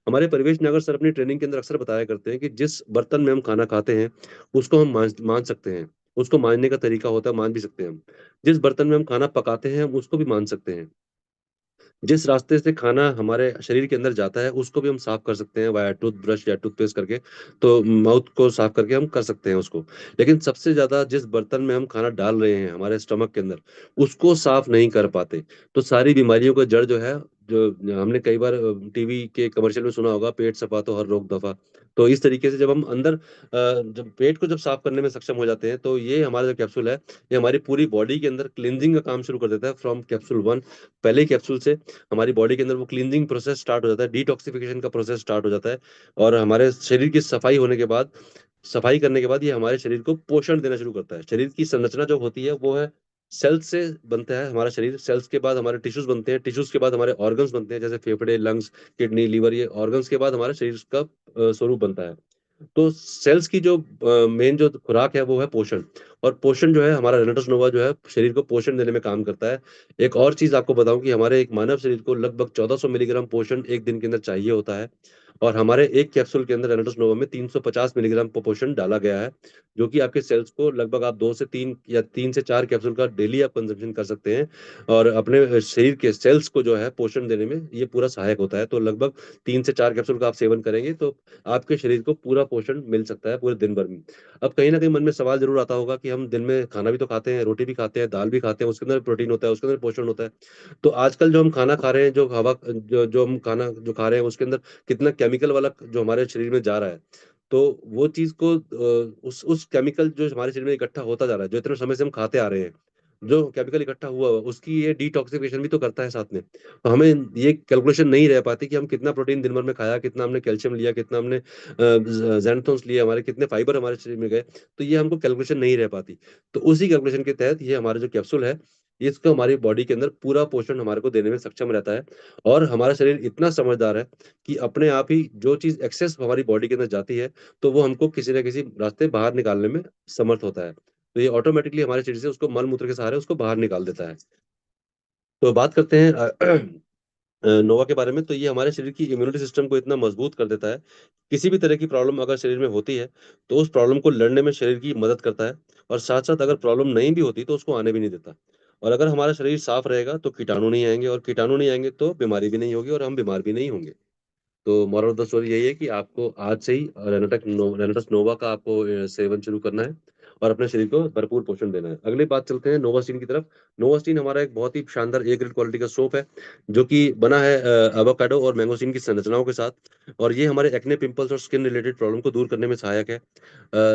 हमारे परिवेश नागर सर अपनी ट्रेनिंग के अंदर अक्सर बताया करते हैं कि जिस बर्तन में हम खाना खाते हैं उसको हम मान सकते हैं। उसको मांजने का तरीका होता है, मान भी सकते हैं हम। जिस बर्तन में हम खाना पकाते हैं हम उसको भी मान सकते हैं। जिस रास्ते से खाना हमारे शरीर के अंदर जाता है उसको भी हम साफ कर सकते हैं वाया टूथब्रश या टूथपेस्ट करके। तो माउथ को साफ करके हम कर सकते हैं उसको। लेकिन सबसे ज्यादा जिस बर्तन में हम खाना डाल रहे हैं हमारे स्टमक के अंदर, उसको साफ नहीं कर पाते। तो सारी बीमारियों का जड़ जो है, जो हमने कई बार टीवी के कमर्शियल में सुना होगा, पेट सफा तो हर रोग दफा। तो इस तरीके से जब हम अंदर जब पेट को जब साफ करने में सक्षम हो जाते हैं तो ये हमारा जो कैप्सूल है ये हमारी पूरी बॉडी के अंदर क्लींजिंग का काम शुरू कर देता है फ्रॉम कैप्सूल वन। पहले ही कैप्सूल से हमारी बॉडी के अंदर वो क्लींजिंग प्रोसेस स्टार्ट हो जाता है, डिटॉक्सिफिकेशन का प्रोसेस स्टार्ट हो जाता है। और हमारे शरीर की सफाई होने के बाद, सफाई करने के बाद ये हमारे शरीर को पोषण देना शुरू करता है। शरीर की संरचना जो होती है वो है सेल्स से बनता है हमारा शरीर। सेल्स के बाद हमारे टिश्यूज बनते हैं, टिश्यूज के बाद हमारे ऑर्गन्स बनते हैं जैसे फेफड़े, लंग्स, किडनी, लीवर। ये ऑर्गन्स के बाद हमारे शरीर का स्वरूप बनता है। तो सेल्स की जो मेन जो खुराक है वो है पोषण। और पोषण जो है हमारा रेनाटस नोवा जो है शरीर को पोषण देने में काम करता है। एक और चीज आपको बताऊं कि हमारे एक मानव शरीर को लगभग 1400 मिलीग्राम पोषण एक दिन के अंदर चाहिए होता है। और हमारे एक कैप्सूल के अंदर रेनाटस नोवा में 350 मिलीग्राम पोषण डाला गया है, जो कि आपके सेल्स को लगभग आप 2 से 3 या 3 से 4 कैप्सूल का डेली आप कंजप्शन कर सकते हैं। और अपने शरीर के सेल्स को जो है पोषण देने में ये पूरा सहायक होता है। तो लगभग 3 से 4 कैप्सूल का आप सेवन करेंगे तो आपके शरीर को पूरा पोषण मिल सकता है पूरे दिन भर में। अब कहीं ना कहीं मन में सवाल जरूर आता होगा कि हम दिन में खाना भी तो खाते हैं, रोटी भी खाते हैं, दाल भी खाते हैं, उसके अंदर प्रोटीन होता है, उसके अंदर पोषण होता है। तो आजकल जो हम खाना खा रहे हैं, जो हवा जो जो हम खाना जो खा रहे हैं उसके अंदर कितना केमिकल वाला जो हमारे शरीर में जा रहा है। तो वो चीज को उस केमिकल जो हमारे शरीर में इकट्ठा होता जा रहा है, जो इतने समय से हम खाते आ रहे हैं, जो केमिकल इकट्ठा हुआ हुआ उसकी ये डिटॉक्सिफिकेशन भी तो करता है साथ में। तो हमें ये कैलकुलेशन नहीं रह पाती कि हम कितना प्रोटीन दिन भर में खाया, कितना हमने कैल्शियम लिया, कितना हमने जैनथोन्स लिए, हमारे कितने फाइबर हमारे शरीर में गए। तो ये हमको कैलकुलेशन नहीं रह पाती। तो उसी कैलकुलेशन के तहत ये हमारा जो कैप्सूल है, ये इसका हमारी बॉडी के अंदर पूरा पोषण हमारे को देने में सक्षम रहता है। और हमारा शरीर इतना समझदार है कि अपने आप ही जो चीज एक्सेस हमारी बॉडी के अंदर जाती है तो वो हमको किसी ना किसी रास्ते बाहर निकालने में समर्थ होता है। तो ये ऑटोमेटिकली हमारे शरीर से उसको मल मूत्र के सहारे उसको बाहर निकाल देता है। तो बात करते हैं नोवा के बारे में। तो ये हमारे शरीर की इम्यूनिटी सिस्टम को इतना मजबूत कर देता है। किसी भी तरह की प्रॉब्लम अगर शरीर में होती है तो उस प्रॉब्लम को लड़ने में शरीर की मदद करता है। और साथ साथ अगर प्रॉब्लम नहीं भी होती तो उसको आने भी नहीं देता। और अगर हमारा शरीर साफ रहेगा तो कीटाणु नहीं आएंगे, और कीटाणु नहीं आएंगे तो बीमारी भी नहीं होगी और हम बीमार भी नहीं होंगे। तो मॉरल ऑफ द स्टोरी यही है कि आपको आज से ही रेनाटस नोवा का आपको सेवन शुरू करना है और अपने शरीर को भरपूर पोषण देना है। अगली बात चलते हैं नोवास्टीन की तरफ। नोवास्टीन हमारा एक बहुत ही शानदार ए ग्रेड क्वालिटी का सोप है, जो कि बना है एवोकाडो और मैंगोस्टीन की संरचनाओं के साथ। और ये हमारे एक्ने, पिंपल्स और स्किन रिलेटेड प्रॉब्लम को दूर करने में सहायक है।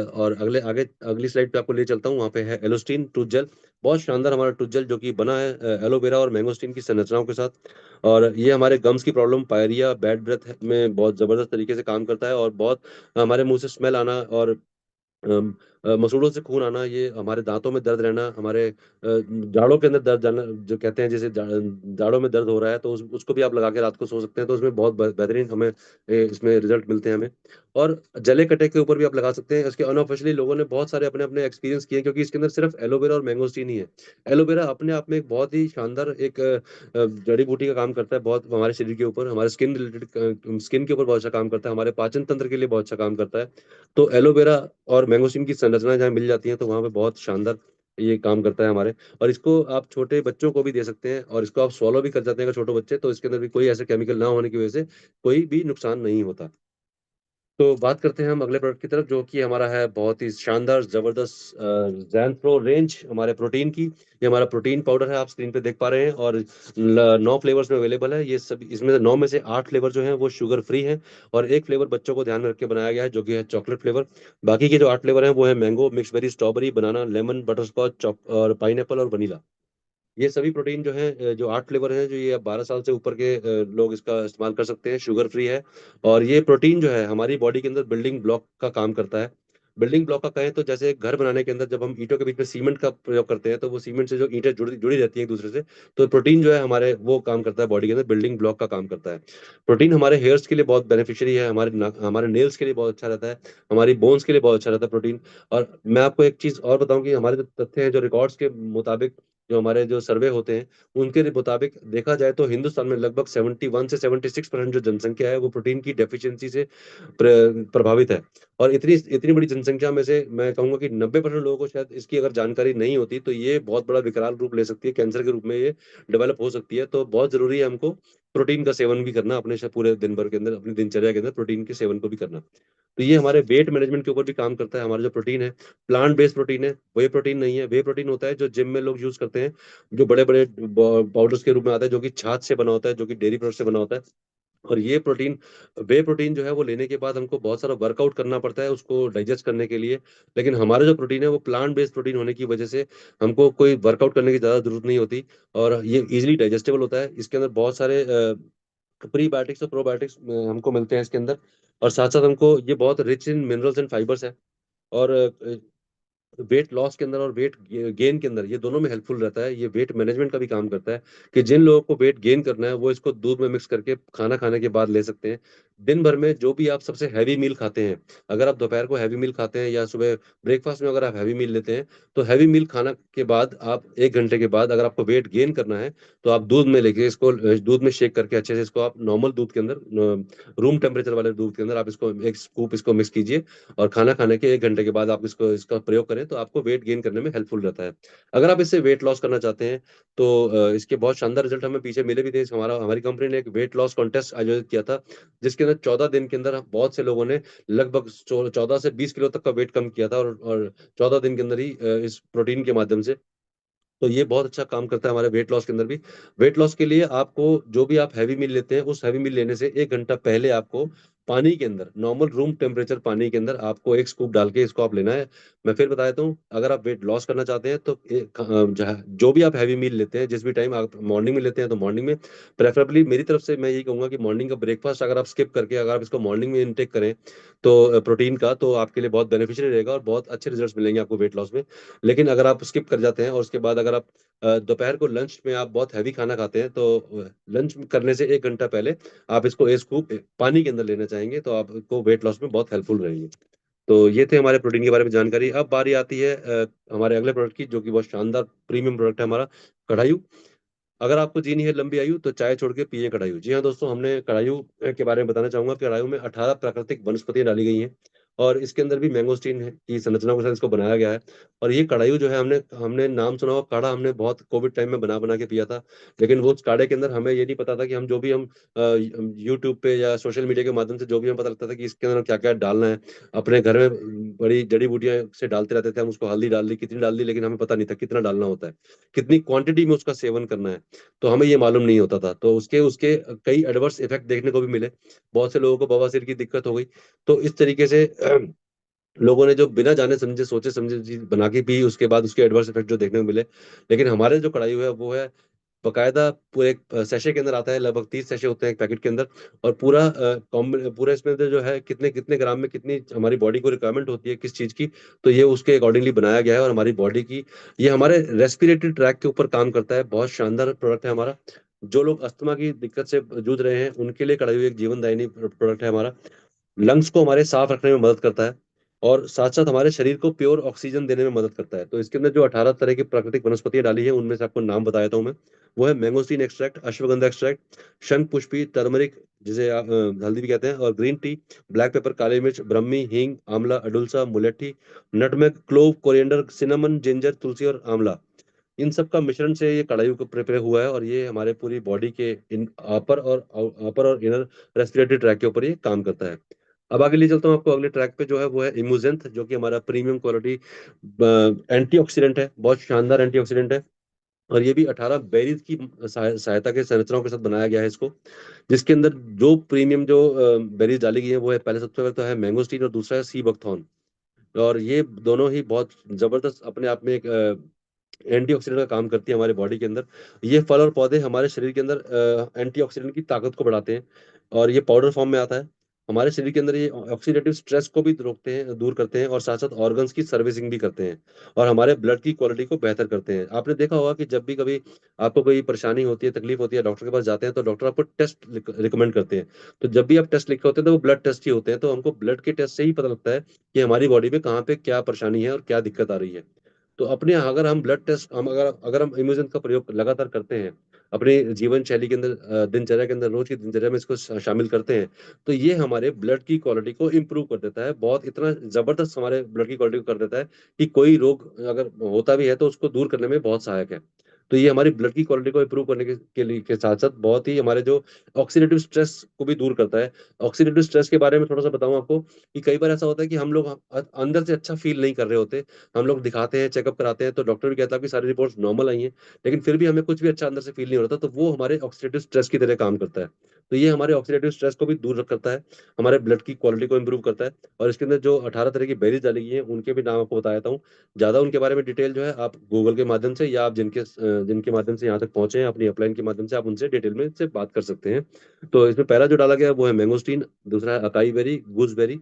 और अगले आगे अगली स्लाइड पे आपको ले चलता हूँ, वहाँ पे है एलोस्टीन टूथ जेल। बहुत शानदार हमारा टूथ जेल जो कि बना है एलोवेरा और मैंगोस्टीन की संरचनाओं के साथ। और ये हमारे गम्स की प्रॉब्लम, पायरिया, बैड ब्रेथ में बहुत जबरदस्त तरीके से काम करता है। और बहुत हमारे मुंह से स्मेल आना और मसूड़ों से खून आना, ये हमारे दांतों में दर्द रहना, हमारे जाड़ों के अंदर दर्द जाना, जो कहते हैं जैसे जाड़ों में दर्द हो रहा है तो उसको भी आप लगा के रात को सो सकते हैं। तो इसमें बहुत बेहतरीन हमें इसमें रिजल्ट मिलते हैं हमें। और जले कटे के ऊपर भी आप लगा सकते हैं। इसके अनऑफिशियली लोगों ने बहुत सारे अपने अपने एक्सपीरियंस किए हैं, क्योंकि इसके अंदर सिर्फ एलोवेरा और मैंगोस्टीन ही है। एलोवेरा अपने आप में एक बहुत ही शानदार एक जड़ी बूटी का काम करता है, बहुत हमारे शरीर के ऊपर, हमारे स्किन रिलेटेड स्किन के ऊपर बहुत अच्छा काम करता है, हमारे पाचन तंत्र के लिए बहुत अच्छा काम करता है। तो एलोवेरा और मैंगोस्टीन की संरचना जहाँ मिल जाती है तो वहाँ पे बहुत शानदार ये काम करता है हमारे। और इसको आप छोटे बच्चों को भी दे सकते हैं, और इसको आप swallow भी कर जाते हैं अगर छोटे बच्चे, तो इसके अंदर भी कोई ऐसे केमिकल ना होने की वजह से कोई भी नुकसान नहीं होता। तो बात करते हैं हम अगले प्रोडक्ट की तरफ, जो कि हमारा है बहुत ही शानदार जबरदस्त जैनप्रो रेंज हमारे प्रोटीन की। ये हमारा प्रोटीन पाउडर है, आप स्क्रीन पे देख पा रहे हैं। और 9 फ्लेवर्स में अवेलेबल है ये सब। इसमें से 9 में से 8 फ्लेवर जो हैं वो शुगर फ्री हैं। और एक फ्लेवर बच्चों को ध्यान में रख के बनाया गया है, जो कि है चॉकलेट फ्लेवर। बाकी के जो 8 फ्लेवर हैं वो है मैंगो, मिक्स बेरी, स्ट्रॉबेरी, बनाना, लेमन, बटर स्कॉच, और पाइनएप्पल और वनीला। ये सभी प्रोटीन जो है जो 8 फ्लेवर हैं, जो ये अब 12 साल से ऊपर के लोग इसका इस्तेमाल कर सकते हैं, शुगर फ्री है। और ये प्रोटीन जो है हमारी बॉडी के अंदर बिल्डिंग ब्लॉक का काम करता है। बिल्डिंग ब्लॉक का कहें तो जैसे एक घर बनाने के अंदर जब हम ईंटों के बीच में सीमेंट का प्रयोग करते हैं तो वो सीमेंट से जो ईंटें जुड़ी जुड़ी रहती हैं एक दूसरे से, तो प्रोटीन जो है हमारे वो काम करता है बॉडी के अंदर, बिल्डिंग ब्लॉक का काम करता है। प्रोटीन हमारे हेयर्स के लिए बहुत बेनिफिशियरी है, हमारे नेल्स के लिए बहुत अच्छा रहता है, हमारी बोन्स के लिए बहुत अच्छा रहता है प्रोटीन। और मैं आपको एक चीज और बताऊं कि हमारे जो तथ्य हैं, जो रिकॉर्ड्स के मुताबिक, जो हमारे जो सर्वे होते हैं उनके मुताबिक देखा जाए तो हिंदुस्तान में लगभग 71 से 76% जो जनसंख्या है वो प्रोटीन की डेफिशिएंसी से प्रभावित है। और इतनी इतनी बड़ी जनसंख्या में से मैं कहूंगा कि 90% लोगों को शायद इसकी अगर जानकारी नहीं होती तो ये बहुत बड़ा विकराल रूप ले सकती है, कैंसर के रूप में ये डेवलप हो सकती है। तो बहुत जरूरी है हमको प्रोटीन का सेवन भी करना अपने पूरे दिन भर के अंदर, अपनी दिनचर्या के अंदर प्रोटीन के सेवन को भी करना। तो ये हमारे वेट मैनेजमेंट के ऊपर भी काम करता है। हमारा जो प्रोटीन है प्लांट बेस्ड प्रोटीन है, वे प्रोटीन नहीं है। वे प्रोटीन होता है जो जिम में लोग यूज करते हैं, जो बड़े बड़े पाउडर्स के रूप में आता है, जो कि छाछ से बना होता है, जो कि डेयरी प्रोडक्ट से बना होता है। और ये प्रोटीन, वे प्रोटीन जो है वो लेने के बाद हमको बहुत सारा वर्कआउट करना पड़ता है उसको डाइजेस्ट करने के लिए। लेकिन हमारा जो प्रोटीन है वो प्लांट बेस्ड प्रोटीन होने की वजह से हमको कोई वर्कआउट करने की ज़्यादा जरूरत नहीं होती, और ये इजीली डाइजेस्टेबल होता है। इसके अंदर बहुत सारे प्रीबायोटिक्स और प्रोबायोटिक्स हमको मिलते हैं इसके अंदर। और साथ साथ हमको ये बहुत rich in minerals and fibres है। और वेट लॉस के अंदर और वेट गेन के अंदर ये दोनों में हेल्पफुल रहता है। ये वेट मैनेजमेंट का भी काम करता है कि जिन लोगों को वेट गेन करना है वो इसको दूध में मिक्स करके खाना खाने के बाद ले सकते हैं। दिन भर में जो भी आप सबसे हैवी मील खाते हैं, अगर आप दोपहर को हैवी मील खाते हैं या सुबह ब्रेकफास्ट में अगर आप हैवी मील लेते हैं, तो हैवी मील खाना के बाद आप 1 घंटे के बाद अगर आपको वेट गेन करना है तो आप दूध में लेके इसको दूध में शेक करके अच्छे से इसको आप नॉर्मल दूध के अंदर, रूम टेम्परेचर वाले दूध के अंदर आप इसको एक स्कूप इसको मिक्स कीजिए, और खाना खाने के 1 घंटे के बाद आप इसको इसका प्रयोग करें तो आपको वेट गेन करने में हेल्पफुल रहता है। अगर आप इससे वेट लॉस करना चाहते हैं तो इसके बहुत शानदार रिजल्ट हमें पीछे मिले भी थे। हमारी कंपनी ने एक वेट लॉस कॉन्टेस्ट आयोजित किया था, जिसके अंदर 14 दिन के अंदर बहुत से लोगों ने लगभग 14 से 20 किलो तक का वेट कम किया था, और 14 दिन के अंदर ही इस प्रोटीन के माध्यम से। तो ये बहुत अच्छा काम करता है हमारे वेट लॉस के अंदर भी। वेट लॉस के लिए आपको जो भी आप हैवी मील लेते हैं उस हैवी मील लेने से 1 घंटा पहले आपको पानी के अंदर, नॉर्मल रूम टेम्परेचर पानी के अंदर आपको एक स्कूप डाल के इसको आप लेना है। मैं फिर बता देता हूँ, अगर आप वेट लॉस करना चाहते हैं तो जो भी आप हैवी मील लेते हैं, जिस भी टाइम आप मॉर्निंग में लेते हैं तो मॉर्निंग में, प्रेफरेबली मेरी तरफ से मैं यही कहूंगा कि मॉर्निंग का ब्रेकफास्ट अगर आप स्किप करके अगर आप इसको मॉर्निंग में इनटेक करें तो प्रोटीन का, तो आपके लिए बहुत बेनिफिशियल रहेगा और बहुत अच्छे रिजल्ट्स मिलेंगे आपको वेट लॉस में। लेकिन अगर आप स्किप कर जाते हैं और उसके बाद अगर आप दोपहर को लंच में आप बहुत हैवी खाना खाते हैं, तो लंच करने से 1 घंटा पहले आप इसको एक स्कूप पानी के अंदर लेना चाहेंगे तो आपको वेट लॉस में बहुत हेल्पफुल रहेंगे। तो ये थे हमारे प्रोटीन के बारे में जानकारी। अब बारी आती है हमारे अगले प्रोडक्ट की, जो कि बहुत शानदार प्रीमियम प्रोडक्ट है हमारा, कढ़ायु। अगर आपको जीनी है लंबी आयु तो चाय छोड़ के पिए कढ़ायु। जी हाँ दोस्तों, हमने कढ़ायु के बारे में बताना चाहूंगा कि कढ़ायु में 18 प्राकृतिक वनस्पतियां डाली गई हैं, और इसके अंदर भी मैंगोस्टीन है की संरचना के साथ इसको बनाया गया है। और ये कढ़ायु जो है, हमने हमने नाम सुना हुआ काढ़ा हमने बहुत कोविड टाइम में बना बना के पिया था, लेकिन वो उस काढ़े के अंदर हमें ये नहीं पता था कि हम जो भी हम यूट्यूब पे या सोशल मीडिया के माध्यम से जो भी हमें पता लगता था कि इसके अंदर क्या क्या डालना है, अपने घर में बड़ी जड़ी बूटियां से डालते रहते थे हम उसको, हल्दी डाल दी, कितनी डाल दी, लेकिन हमें पता नहीं था कितना डालना होता है, कितनी क्वांटिटी में उसका सेवन करना है, तो हमें ये मालूम नहीं होता था। तो उसके उसके कई एडवर्स इफेक्ट देखने को भी मिले, बहुत से लोगों को बवासीर की दिक्कत हो गई। तो इस तरीके से लोगों ने जो बिना जाने समझे सोचे समझे चीज बना के पी, उसके बाद उसके एडवर्स इफेक्ट जो देखने को मिले। लेकिन हमारे जो कढ़ाई है वो है बकायदा पूरे एक सेशे के अंदर आता है, लगभग 30 सेशे होते हैं एक पैकेट के अंदर। और पूरा इसमें से जो है कितने कितने ग्राम में कितनी हमारी बॉडी को रिक्वायरमेंट होती है किस चीज की, तो ये उसके अकॉर्डिंगली बनाया गया है। और हमारी बॉडी की, ये हमारे रेस्पिरेटरी ट्रैक के ऊपर काम करता है, बहुत शानदार प्रोडक्ट है हमारा। जो लोग अस्थमा की दिक्कत से जूझ रहे हैं उनके लिए कढ़ाई एक जीवनदायिनी प्रोडक्ट है हमारा। लंग्स को हमारे साफ रखने में मदद करता है, और साथ साथ हमारे शरीर को प्योर ऑक्सीजन देने में मदद करता है। तो इसके अंदर जो 18 तरह की प्राकृतिक वनस्पतियां डाली है उनमें से आपको नाम बता देता हूं मैं। वो है मैंगोस्टीन एक्सट्रैक्ट, अश्वगंधा एक्सट्रैक्ट, शंख पुष्पी, टर्मरिक जिसे आप हल्दी भी कहते हैं, और ग्रीन टी, ब्लैक पेपर, काली मिर्च, ब्रह्मी, हींग, आंवला, अडुल्सा, मुलेठी, nutmeg, clove, coriander, cinnamon, ginger, तुलसी और आंवला, इन सब का मिश्रण से ये कढ़ाई को प्रिपेयर हुआ है। और ये हमारे पूरी बॉडी के इन अपर और इनर रेस्पिरेटरी ट्रैक के ऊपर ये काम करता है। अब आगे ले चलता हूँ आपको, अगले ट्रैक पे जो है वो है इमोजेंथ, जो कि हमारा प्रीमियम क्वालिटी एंटीऑक्सीडेंट है, बहुत शानदार एंटीऑक्सीडेंट है। और ये भी 18 बेरीज की सहायता के संरचनाओं के साथ बनाया गया है इसको, जिसके अंदर जो प्रीमियम जो बेरीज डाली गई है वो है, पहले सबसे पहले तो है मैंगोस्टीन और दूसरा है सी बकथॉर्न। और ये दोनों ही बहुत जबरदस्त अपने आप में एक एंटीऑक्सीडेंट का काम करती है हमारे बॉडी के अंदर। ये फल और पौधे हमारे शरीर के अंदर एंटीऑक्सीडेंट की ताकत को बढ़ाते हैं, और ये पाउडर फॉर्म में आता है। हमारे शरीर के अंदर ये ऑक्सीडेटिव स्ट्रेस को भी रोकते हैं, दूर करते हैं, और साथ साथ ऑर्गन्स की सर्विसिंग भी करते हैं, और हमारे ब्लड की क्वालिटी को बेहतर करते हैं। आपने देखा होगा कि जब भी कभी आपको कोई परेशानी होती है, तकलीफ होती है, डॉक्टर के पास जाते हैं, तो डॉक्टर आपको टेस्ट रिकमेंड करते हैं। तो जब भी आप टेस्ट लिखे होते हैं, तो वो ब्लड टेस्ट ही होते हैं। तो हमको ब्लड के टेस्ट से ही पता लगता है कि हमारी बॉडी में कहाँ पे क्या परेशानी है और क्या दिक्कत आ रही है। तो अपने अगर हम ब्लड टेस्ट हम अगर अगर हम इम्यूजन का प्रयोग लगातार करते हैं अपने जीवन शैली के अंदर, दिनचर्या के अंदर, रोज की दिनचर्या में इसको शामिल करते हैं, तो ये हमारे ब्लड की क्वालिटी को इम्प्रूव कर देता है। बहुत इतना जबरदस्त हमारे ब्लड की क्वालिटी को कर देता है कि कोई रोग अगर होता भी है तो उसको दूर करने में बहुत सहायक है। तो ये हमारी ब्लड की क्वालिटी को इम्प्रूव करने के लिए के साथ साथ बहुत ही हमारे जो ऑक्सीडेटिव स्ट्रेस को भी दूर करता है। ऑक्सीडेटिव स्ट्रेस के बारे में थोड़ा सा बताऊं आपको, कि कई बार ऐसा होता है कि हम लोग अंदर से अच्छा फील नहीं कर रहे होते। हम लोग दिखाते हैं, चेकअप कराते हैं, तो डॉक्टर भी कहता है कि सारी रिपोर्ट्स नॉर्मल आई हैं, लेकिन फिर भी हमें कुछ भी अच्छा अंदर से फील नहीं हो रहा था। तो वो हमारे ऑक्सीडेटिव स्ट्रेस की तरह काम करता है। तो ये हमारे ऑक्सीडेटिव स्ट्रेस को भी दूर करता है, हमारे ब्लड की क्वालिटी को इंप्रूव करता है। और इसके अंदर जो 18 तरह की बेरीज डाली गई हैं, उनके भी नाम आपको बता देता हूँ। ज़्यादा उनके बारे में डिटेल जो है आप गूगल के माध्यम से, या आप जिनके माध्यम से यहाँ तक पहुंचे हैं अपनी अपलाइन के माध्यम से, आप उनसे डिटेल में से बात कर सकते हैं। तो इसमें पहला जो डाला गया है वो है मैंगोस्टीन, दूसरा है acai berry, gooseberry,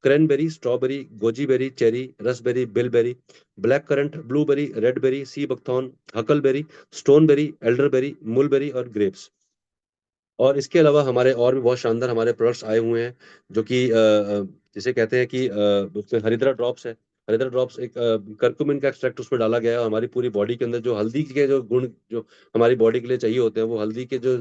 cranberry, strawberry, goji berry, cherry, raspberry, bilberry, black currant, blueberry, redberry, sea buckthorn, huckleberry, stoneberry, elderberry, mulberry और ग्रेप्स। और इसके अलावा हमारे और भी बहुत शानदार हमारे प्रोडक्ट्स आए हुए हैं, जो कि जिसे कहते हैं कि उसमें हरिद्रा ड्रॉप्स है। हरिद्रा ड्रॉप्स एक करक्यूमिन का एक्सट्रैक्ट उसमें डाला गया है, और हमारी पूरी बॉडी के अंदर जो हल्दी के जो गुण जो हमारी बॉडी के लिए चाहिए होते हैं, वो हल्दी के जो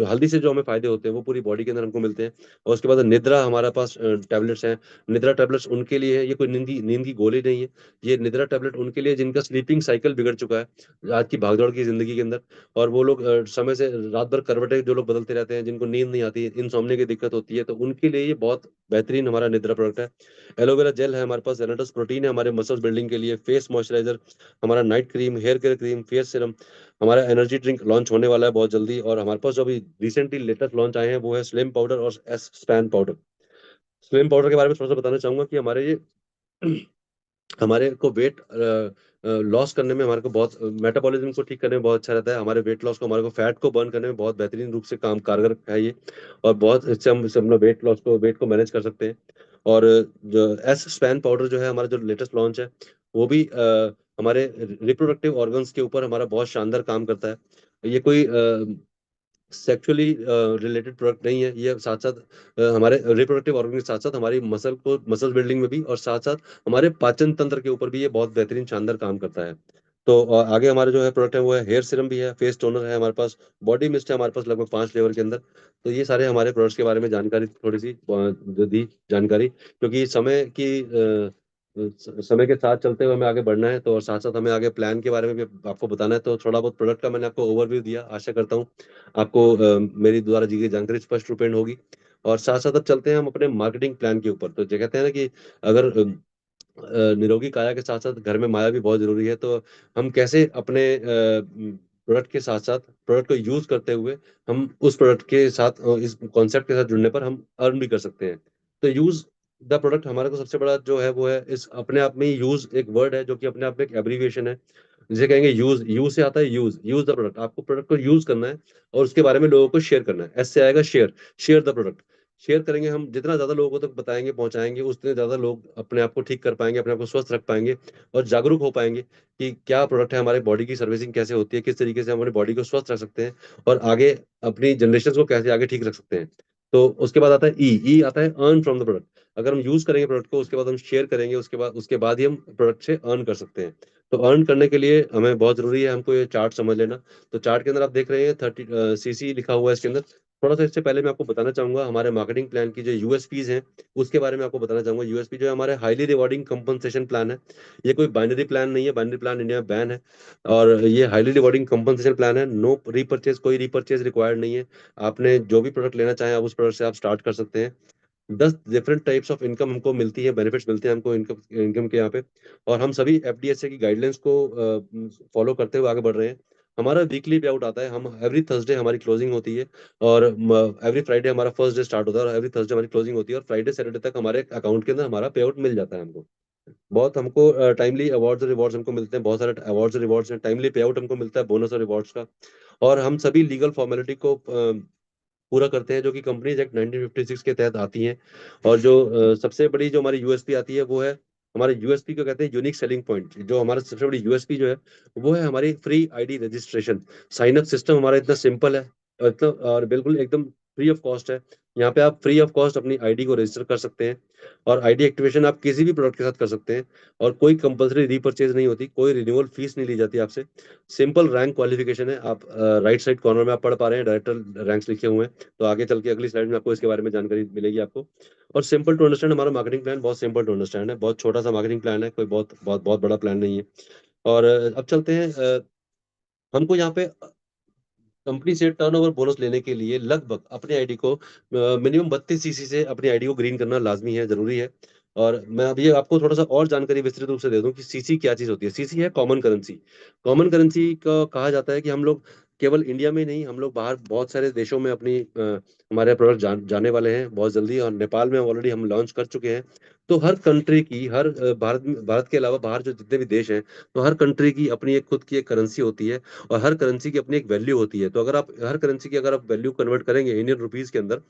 हल्दी से जो हमें फायदे होते हैं, वो पूरी बॉडी के अंदर हमको मिलते हैं। और उसके बाद निद्रा हमारे पास टैबलेट्स हैं। निद्रा टैबलेट्स उनके लिए है, ये कोई नींद की गोली नहीं है। ये निद्रा टैबलेट उनके लिए जिनका स्लीपिंग साइकिल बिगड़ चुका है आज की भागदौड़ की जिंदगी के अंदर, और वो लोग समय से रात भर करवटें जो लोग बदलते रहते हैं, जिनको नींद नहीं आती, इनसोम्निया की दिक्कत होती है, तो उनके लिए ये बहुत बेहतरीन हमारा निद्रा प्रोडक्ट है। एलोवेरा जेल है हमारे पास, जेनेटस प्रोटीन है हमारे मसल्स बिल्डिंग के लिए, फेस मॉइस्चराइजर, हमारा night cream, hair care cream, face serum, हमारा एनर्जी ड्रिंक लॉन्च होने वाला है बहुत जल्दी। और हमारे पास जो अभी रिसेंटली लेटेस्ट लॉन्च आए हैं वो है स्लिम पाउडर और S span powder. Slim powder के बारे में थोड़ा सा बताना चाहूंगा कि हमारे ये हमारे को वेट लॉस करने में, हमारे को बहुत मेटाबॉलिज्म को ठीक करने में बहुत अच्छा रहता है। हमारे वेट लॉस को, हमारे को फैट को बर्न करने में बहुत बेहतरीन रूप से काम कारगर है ये। और बहुत इससे हम अपना वेट को मैनेज कर सकते हैं। और जो एस स्पैन पाउडर जो है हमारा जो लेटेस्ट लॉन्च है, वो भी हमारे रिप्रोडक्टिव ऑर्गन्स के ऊपर हमारा बहुत शानदार काम करता है। ये कोई सेक्सुअली रिलेटेड प्रोडक्ट नहीं है, ये साथ साथ हमारे रिप्रोडक्टिव ऑर्गन के साथ साथ हमारी मसल बिल्डिंग में भी, और साथ साथ हमारे पाचन तंत्र के ऊपर भी ये बहुत बेहतरीन शानदार काम करता है। तो आगे हमारे जो है प्रोडक्ट है वो है हेयर सीरम भी है, फेस टोनर है हमारे पास, बॉडी मिस्ट है हमारे पास लगभग 5 फ्लेवर के अंदर। तो ये सारे हमारे प्रोडक्ट्स के बारे में जानकारी थोड़ी सी जो दी जानकारी, क्योंकि समय के साथ चलते हुए हमें आगे बढ़ना है, तो और साथ साथ हमें आगे प्लान के बारे में भी आपको बताना है। तो थोड़ा बहुत प्रोडक्ट का मैंने आपको ओवरव्यू दिया, आशा करता हूँ आपको मेरी द्वारा दी गई जानकारी स्पष्ट रूपेण होगी। और साथ साथ अब चलते हैं हम अपने मार्केटिंग प्लान के ऊपर। तो जो कहते हैं ना कि अगर निरोगी काया के साथ साथ घर में माया भी बहुत जरूरी है, तो हम कैसे अपने प्रोडक्ट के साथ साथ प्रोडक्ट को यूज करते हुए हम उस प्रोडक्ट के साथ इस कॉन्सेप्ट के साथ जुड़ने पर हम अर्न भी कर सकते हैं। तो यूज द प्रोडक्ट हमारे को सबसे बड़ा जो है वो है, इस अपने आप में ही यूज एक वर्ड है जो कि अपने आप में एक एब्रीविएशन है, जिसे कहेंगे यूज। यूज से आता है यूज द प्रोडक्ट। आपको प्रोडक्ट को यूज करना है और उसके बारे में लोगों को शेयर करना है। एस से आएगा share, share the product. Share करेंगे हम, जितना ज्यादा लोगों तक बताएंगे पहुंचाएंगे, उतने ज्यादा लोग अपने आप को ठीक कर पाएंगे, अपने आप को स्वस्थ रख पाएंगे, और जागरूक हो पाएंगे कि क्या प्रोडक्ट है, हमारे बॉडी की सर्विसिंग कैसे होती है, किस तरीके से हम अपनी बॉडी को स्वस्थ रख सकते हैं, और आगे अपनी जनरेशन को कैसे आगे ठीक रख सकते हैं। तो उसके बाद आता है ई। ई आता है अर्न फ्रॉम द प्रोडक्ट। अगर हम यूज करेंगे प्रोडक्ट को, उसके बाद हम शेयर करेंगे, उसके बाद ही हम प्रोडक्ट से अर्न कर सकते हैं। तो अर्न करने के लिए हमें बहुत जरूरी है हमको ये चार्ट समझ लेना। तो चार्ट के अंदर आप देख रहे हैं 30 CC लिखा हुआ है इसके अंदर। थोड़ा सा इससे पहले मैं आपको बताना चाहूंगा हमारे मार्केटिंग प्लान की जो यूएसपीज हैं, उसके बारे में आपको बताना चाहूंगा। यूएसपी जो है हमारे हाईली रिवॉर्डिंग कंपनसेशन प्लान है। ये कोई बाइनरी प्लान नहीं है, बाइनरी प्लान इंडिया में बैन है। और ये हाईली रिवॉर्डिंग कंपनसेशन प्लान है, नो रीपर्चेज, कोई रीपर्चेज रिक्वायर्ड नहीं है। आपने जो भी प्रोडक्ट लेना चाहें आप उस प्रोडक्ट से आप स्टार्ट कर सकते हैं। 10 डिफरेंट टाइप्स ऑफ इनकम हमको मिलती है, बेनिफिट्स मिलते हैं हमको इनकम इनकम के यहाँ पे। और हम सभी एफडीएसए की गाइडलाइंस को फॉलो करते हुए आगे बढ़ रहे हैं। हमारा वीकली पे आउट आता है, हम एवरी थर्सडे हमारी क्लोजिंग होती है, और एवरी फ्राइडे हमारा फर्स्ट डे स्टार्ट होता है, और एवरी थर्सडे हमारी क्लोजिंग होती है, और फ्राइडे सैटरडे तक हमारे अकाउंट के अंदर हमारा पे आउट मिल जाता है हमको। बहुत हमको टाइमली अवार्ड्स और रिवॉर्ड्स हमको मिलते हैं, बहुत सारे अवार्ड्स और रिवॉर्ड्स हैं, टाइमली पे आउट हमको मिलता है बोनस और रिवॉर्ड्स का। और हम सभी लीगल फॉर्मेलिटी को पूरा करते हैं, जो कि कंपनीज एक्ट 1956 के तहत आती हैं। और जो सबसे बड़ी जो हमारी यूएसपी आती है वो है, हमारे यूएसपी को कहते हैं यूनिक सेलिंग पॉइंट। जो हमारा सबसे बड़ी यूएसपी जो है वो है हमारी free ID registration. Sign up system हमारा इतना सिंपल है और इतना और बिल्कुल एकदम फ्री ऑफ कॉस्ट है। यहाँ पे आप फ्री ऑफ कॉस्ट अपनी आईडी को रजिस्टर कर सकते हैं, और आईडी एक्टिवेशन आप किसी भी प्रोडक्ट के साथ कर सकते हैं। और कोई कंपलसरी रीपर्चेज नहीं होती, कोई रिन्यूअल फीस नहीं ली जाती आपसे। सिंपल रैंक क्वालिफिकेशन है। आप राइट साइड कॉर्नर में आप पढ़ पा रहे हैं डायरेक्टर रैंक्स लिखे हुए हैं, तो आगे चल के अगली स्लाइड में आपको इसके बारे में जानकारी मिलेगी आपको। और सिंपल टू अंडरस्टैंड हमारा मार्केटिंग प्लान बहुत सिंपल टू अंडरस्टैंड है, बहुत छोटा सा मार्केटिंग प्लान है, कोई बहुत बहुत बहुत बड़ा प्लान नहीं है। और अब चलते हैं, हमको यहाँ पे कंपनी से टर्नओवर बोनस लेने के लिए लगभग अपनी आईडी को मिनिमम 32 सीसी से अपनी आईडी को ग्रीन करना लाजमी है, जरूरी है। और मैं अभी आपको थोड़ा सा और जानकारी विस्तृत रूप से दे दूं कि सीसी क्या चीज होती है। सीसी है कॉमन करेंसी। कॉमन करेंसी का कहा जाता है कि हम लोग केवल इंडिया में नहीं, हम लोग बाहर बहुत सारे देशों में अपनी हमारे प्रोडक्ट जाने वाले हैं बहुत जल्दी, और नेपाल में ऑलरेडी हम लॉन्च कर चुके हैं। तो हर कंट्री की, हर भारत के अलावा बाहर जो जितने भी देश हैं, तो हर कंट्री की अपनी एक खुद की एक करेंसी होती है, और हर करेंसी की अपनी एक वैल्यू होती है। तो अगर आप हर करेंसी की अगर आप वैल्यू कन्वर्ट करेंगे इंडियन रुपीस के अंदर,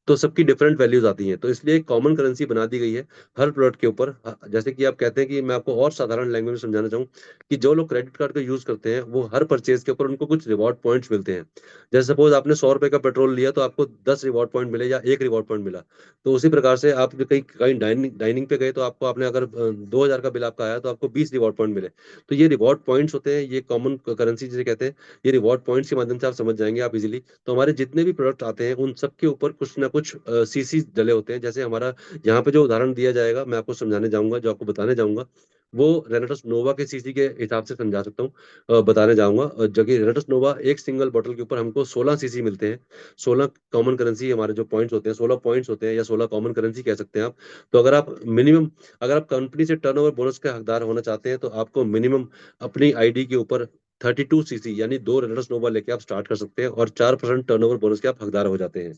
तो सबकी डिफरेंट वैल्यूज आती हैं। तो इसलिए एक कॉमन करेंसी बना दी गई है हर प्रोडक्ट के ऊपर। जैसे कि आप कहते हैं कि मैं आपको और साधारण लैंग्वेज में समझाना चाहूँ, कि जो लोग क्रेडिट कार्ड का यूज करते हैं वो हर परचेज के ऊपर उनको कुछ रिवॉर्ड पॉइंट्स मिलते हैं। जैसे सपोज आपने 100 रुपए का पेट्रोल लिया तो आपको 10 रिवॉर्ड पॉइंट मिले या एक रिवॉर्ड पॉइंट मिला। तो उसी प्रकार से आप जो कहीं कहीं डाइनिंग डाइनिंग पे गए तो आपको, आपने अगर 2,000 का बिल आपका आया तो आपको 20 रिवॉर्ड पॉइंट मिले। तो ये रिवॉर्ड पॉइंट्स होते हैं, ये कॉमन करेंसी जिसे कहते हैं। ये रिवॉर्ड पॉइंट्स के माध्यम से आप समझ जाएंगे आप इजीली। तो हमारे जितने भी प्रोडक्ट आते हैं उन सब के ऊपर कुछ ना कुछ सीसी डले होते हैं। जैसे हमारा यहाँ पे जो उदाहरण दिया जाएगा, मैं आपको समझाने जाऊंगा, जो आपको बताने जाऊंगा, वो रेनेटस नोवा के सीसी के हिसाब से समझा सकता हूँ, बताने जाऊंगा। जो कि रेनेटस नोवा एक सिंगल बॉटल के ऊपर हमको 16 सीसी मिलते हैं। 16 कॉमन करेंसी हमारे जो पॉइंट्स होते हैं, 16 पॉइंट्स होते हैं, या 16 कॉमन करेंसी कह सकते हैं आप। तो अगर आप मिनिमम, अगर आप कंपनी से टर्नओवर बोनस के हकदार होना चाहते हैं, तो आपको मिनिमम अपनी आईडी के ऊपर 32 सीसी यानी 2 रेनल्ड्स नोवा लेके आप स्टार्ट कर सकते हैं, और 4% टर्नओवर बोनस के आप हकदार हो जाते हैं।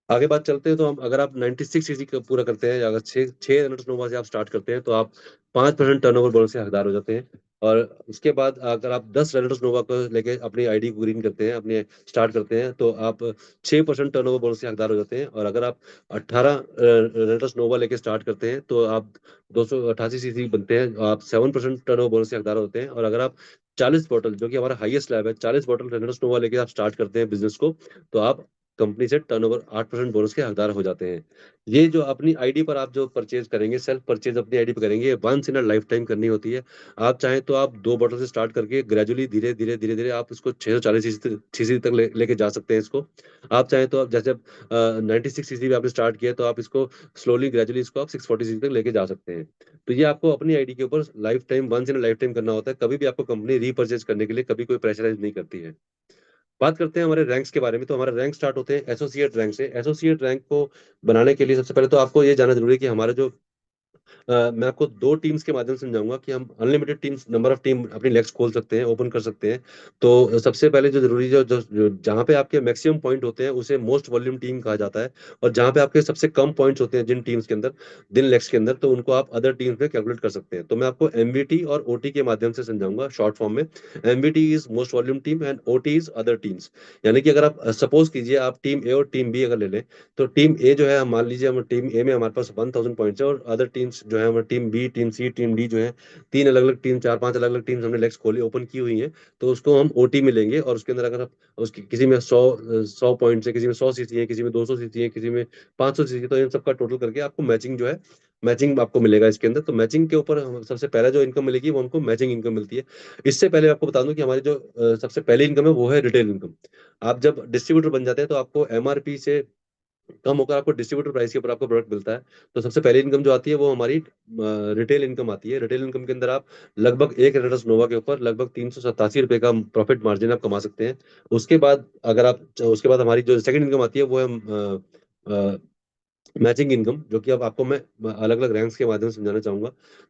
आगे बात चलते हैं, तो हम अगर आप 96 सीसी का पूरा करते हैं, या अगर छः छः रेनल्ड्स नोवा से आप स्टार्ट करते हैं, तो आप 5% टर्नओवर बोनस के हकदार हो जाते हैं। और उसके बाद अगर आप 10 रेनल्ड्स नोवा को लेके अपनी आईडी को ग्रीन करते हैं, अपने स्टार्ट करते हैं, तो आप 6% टर्नओवर बोनस के हकदार हो जाते हैं। और अगर आप 18 रेनल्ड्स नोवा लेके स्टार्ट करते हैं, तो आप 288 सीसी बनते हैं, आप 7% टर्नओवर बोनस के हकदार होते हैं। और अगर आप 40 बॉटल, जो कि हमारा हाईएस्ट लैब है, 40 बॉटल रेनल्ड्स नोवा लेके आप स्टार्ट करते हैं बिजनेस को, तो आप कंपनी से टर्नओवर 8% बोनस के हकदार हो जाते हैं। ये जो अपनी आईडी पर आप जो परचेज करेंगे, सेल्फ परचेज अपनी आईडी पर करेंगे, ये once in a lifetime करनी होती है। आप चाहें तो आप 2 बॉटल से स्टार्ट करके ग्रेजुअली धीरे धीरे धीरे धीरे आप इसको 640 सीसी तक लेके जा सकते हैं इसको। आप चाहें तो आप जैसे 96 सीसी पे आपने स्टार्ट किया, तो आप इसको स्लोली ग्रेजुअली इसको आप 640 सीसी तक लेके जा सकते हैं। तो ये आपको अपनी आईडी के ऊपर lifetime, once in lifetime करना होता है। कभी भी आपको कंपनी रीपरचेज करने के लिए कभी कोई प्रेशराइज नहीं करती है। बात करते हैं हमारे रैंक्स के बारे में। तो हमारे रैंक स्टार्ट होते हैं एसोसिएट रैंक से। एसोसिएट रैंक को बनाने के लिए सबसे पहले तो आपको ये जानना जरूरी है कि हमारा जो मैं आपको 2 टीम्स के माध्यम से समझाऊंगा कि हम unlimited teams, number of team अपनी लेग्स खोल सकते हैं, ओपन कर सकते हैं। तो सबसे पहले जो जरूरी, जहाँ पे आपके मैक्सिमम पॉइंट होते हैं उसे मोस्ट वॉल्यूम टीम कहा जाता है। और जहाँ पे आपके सबसे कम पॉइंट्स होते हैं जिन टीम्स के अंदर, जिन लेग्स के अंदर, तो उनको आप अदर टीम्स में कैलकुलेट कर सकते हैं। तो मैं आपको एमवीटी और ओटी के माध्यम से समझाऊंगा शॉर्ट फॉर्म में। MVT is most volume team and OT is other teams. यानी कि अगर आप सपोज कीजिए आप टीम ए और टीम बी अगर ले लें, तो टीम ए जो है, हम मान लीजिए हम टीम ए में हमारे पास 1000 पॉइंट्स है, और अदर टीम्स जो है हमारे टीम बी, टीम सी, टीम डी जो है, तीन अलग अलग टीम, चार पांच अलग अलग टीम्स हमने लेग्स खोली, ओपन की हुई हैं। तो उसको हम ओटी में लेंगे, और उसके अंदर अगर आप उसकी किसी में 100 पॉइंट्स है, किसी में 100 सीसी है, किसी में 200 सीसी है, किसी में 500 सीसी, तो इन सबका टोटल करके आपको मैचिंग जो है, मैचिंग आपको मिलेगा इसके अंदर। तो मैचिंग के ऊपर सबसे पहला जो इनकम मिलेगी वो हमको मैचिंग इनकम मिलती है। इससे पहले आपको बता दूं कि हमारी जो सबसे पहली इनकम है वो है रिटेल इनकम। आप जब डिस्ट्रीब्यूटर बन जाते हैं, तो आपको एमआरपी से कम होकर आपको डिस्ट्रीब्यूटर प्राइस के ऊपर आपको प्रोडक्ट मिलता है। तो सबसे पहली इनकम जो आती है वो हमारी रिटेल इनकम आती है। रिटेल इनकम के अंदर आप लगभग एक रेडस नोवा के ऊपर लगभग 387 रुपए का प्रॉफिट मार्जिन आप कमा सकते हैं। उसके बाद अगर आप, उसके बाद हमारी जो सेकंड इनकम आती है वो है मैचिंग इनकम, जो कि अब आपको मैं अलग अलग रैंक्स के माध्यम से समझाना चाहूंगा।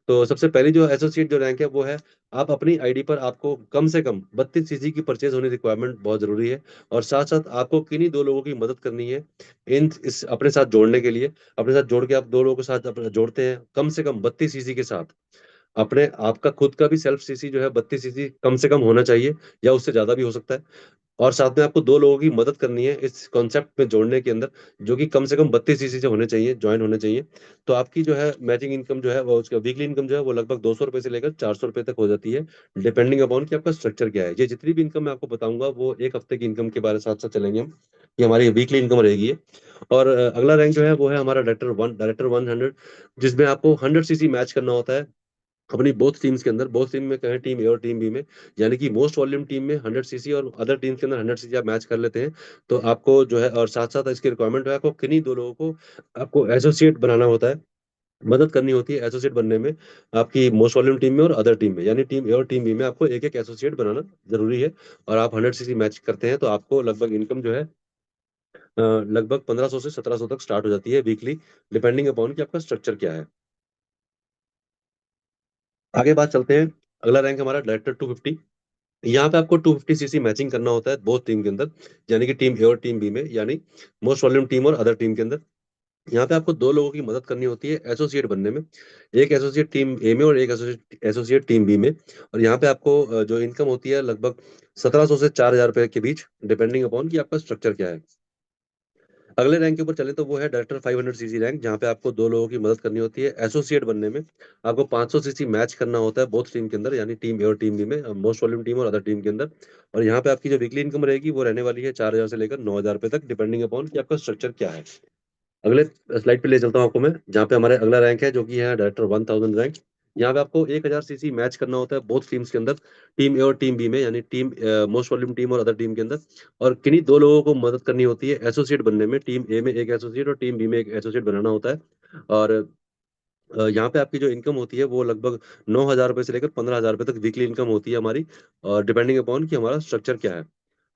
तो सबसे पहली जो एसोसिएट जो रैंक है वो है, आप अपनी आईडी पर आपको कम से कम 32 सीसी की परचेज होने रिक्वायरमेंट बहुत जरूरी है। और साथ साथ आपको किन्हीं 2 लोगों की मदद करनी है इन इस अपने साथ जोड़ने के लिए। अपने साथ जोड़ के आप 2 लोगों के साथ जोड़ते हैं कम से कम 32 सीसी के साथ। अपने आपका खुद का भी सेल्फ सीसी जो है 32 सीसी कम से कम होना चाहिए, या उससे ज्यादा भी हो सकता है। और साथ में आपको 2 लोगों की मदद करनी है इस कॉन्सेप्ट में जोड़ने के अंदर, जो कि कम से कम 32 सीसी से होने चाहिए, जॉइन होने चाहिए। तो आपकी जो है मैचिंग इनकम जो है वो उसका वीकली इनकम जो है वो लगभग ₹200 से लेकर ₹400 तक हो जाती है, डिपेंडिंग अपॉन कि आपका स्ट्रक्चर क्या है। ये जितनी भी इनकम मैं आपको बताऊँगा वो 1 हफ्ते की इनकम के बारे साथ-साथ चलेंगे हम। ये हमारी वीकली इनकम रहेगी ये। और अगला रैंक जो है वो है हमारा डायरेक्टर 100, जिसमें आपको 100 सीसी मैच करना होता है अपनी बोथ टीम्स के अंदर, बोथ टीम में कहें टीम ए और टीम बी में, यानी कि मोस्ट वॉल्यूम टीम में 100 सीसी और अदर टीम्स के अंदर 100 सीसी आप मैच कर लेते हैं, तो आपको जो है और साथ-साथ इसकी रिक्वायरमेंट है आपको किन्हीं 2 लोगों को आपको एसोसिएट बनाना होता है, मदद करनी होती है एसोसिएट बनने में, आपकी मोस्ट वॉल्यूम टीम में और अदर टीम में, यानी टीम ए और टीम बी में आपको एक-एक एसोसिएट बनाना ज़रूरी है और आप 100 सीसी मैच करते हैं, तो आपको लगभग इनकम जो है लगभग 1500 से 1700 तक स्टार्ट हो जाती है वीकली, डिपेंडिंग अपॉन कि आपका स्ट्रक्चर क्या है। आगे बात चलते हैं, अगला रैंक हमारा डायरेक्टर 250। यहाँ पे आपको 250 सीसी मैचिंग करना होता है बोथ टीम के अंदर, यानी कि टीम ए और टीम बी में, यानी मोस्ट वॉल्यूम टीम और अदर टीम के अंदर। यहाँ पे आपको 2 लोगों की मदद करनी होती है एसोसिएट बनने में। एक एसोसिएट टीम ए में और एक एसोसिएट एसोसिएट टीम बी में, और यहाँ पे आपको जो इनकम होती है लगभग 1700 से ₹4000 के बीच, डिपेंडिंग अपॉन कि आपका स्ट्रक्चर क्या है। अगले रैंक के ऊपर चले तो वो है डायरेक्टर 500 सीसी रैंक, जहाँ पे आपको 2 लोगों की मदद करनी होती है एसोसिएट बनने में। आपको 500 सीसी मैच करना होता है बोथ टीम के अंदर, यानी टीम ए और टीम बी में, मोस्ट वॉल्यूम टीम और अदर टीम के अंदर। और यहाँ पे आपकी जो वीकली इनकम रहेगी वो रहने वाली है 4000 से लेकर ₹9000 तक, डिपेंडिंग अपॉन कि आपका स्ट्रक्चर क्या है। अगले स्लाइड पे ले चलता हूँ आपको मैं, जहाँ पे हमारे अगला रैंक है जो कि है डायरेक्टर 1000 रैंक। यहाँ पे आपको 1000 सीसी मैच करना होता है बोथ टीम्स के अंदर, टीम ए और टीम बी में, यानी टीम मोस्ट वॉल्यूम टीम और अदर टीम के अंदर। और किन्हीं 2 लोगों को मदद करनी होती है एसोसिएट बनने में, टीम ए में 1 एसोसिएट और टीम बी में 1 एसोसिएट बनाना होता है। और यहाँ पे आपकी जो इनकम होती है वो लगभग ₹9000 से लेकर ₹15000 तक वीकली इनकम होती है हमारी, डिपेंडिंग अपॉन कि हमारा स्ट्रक्चर क्या है।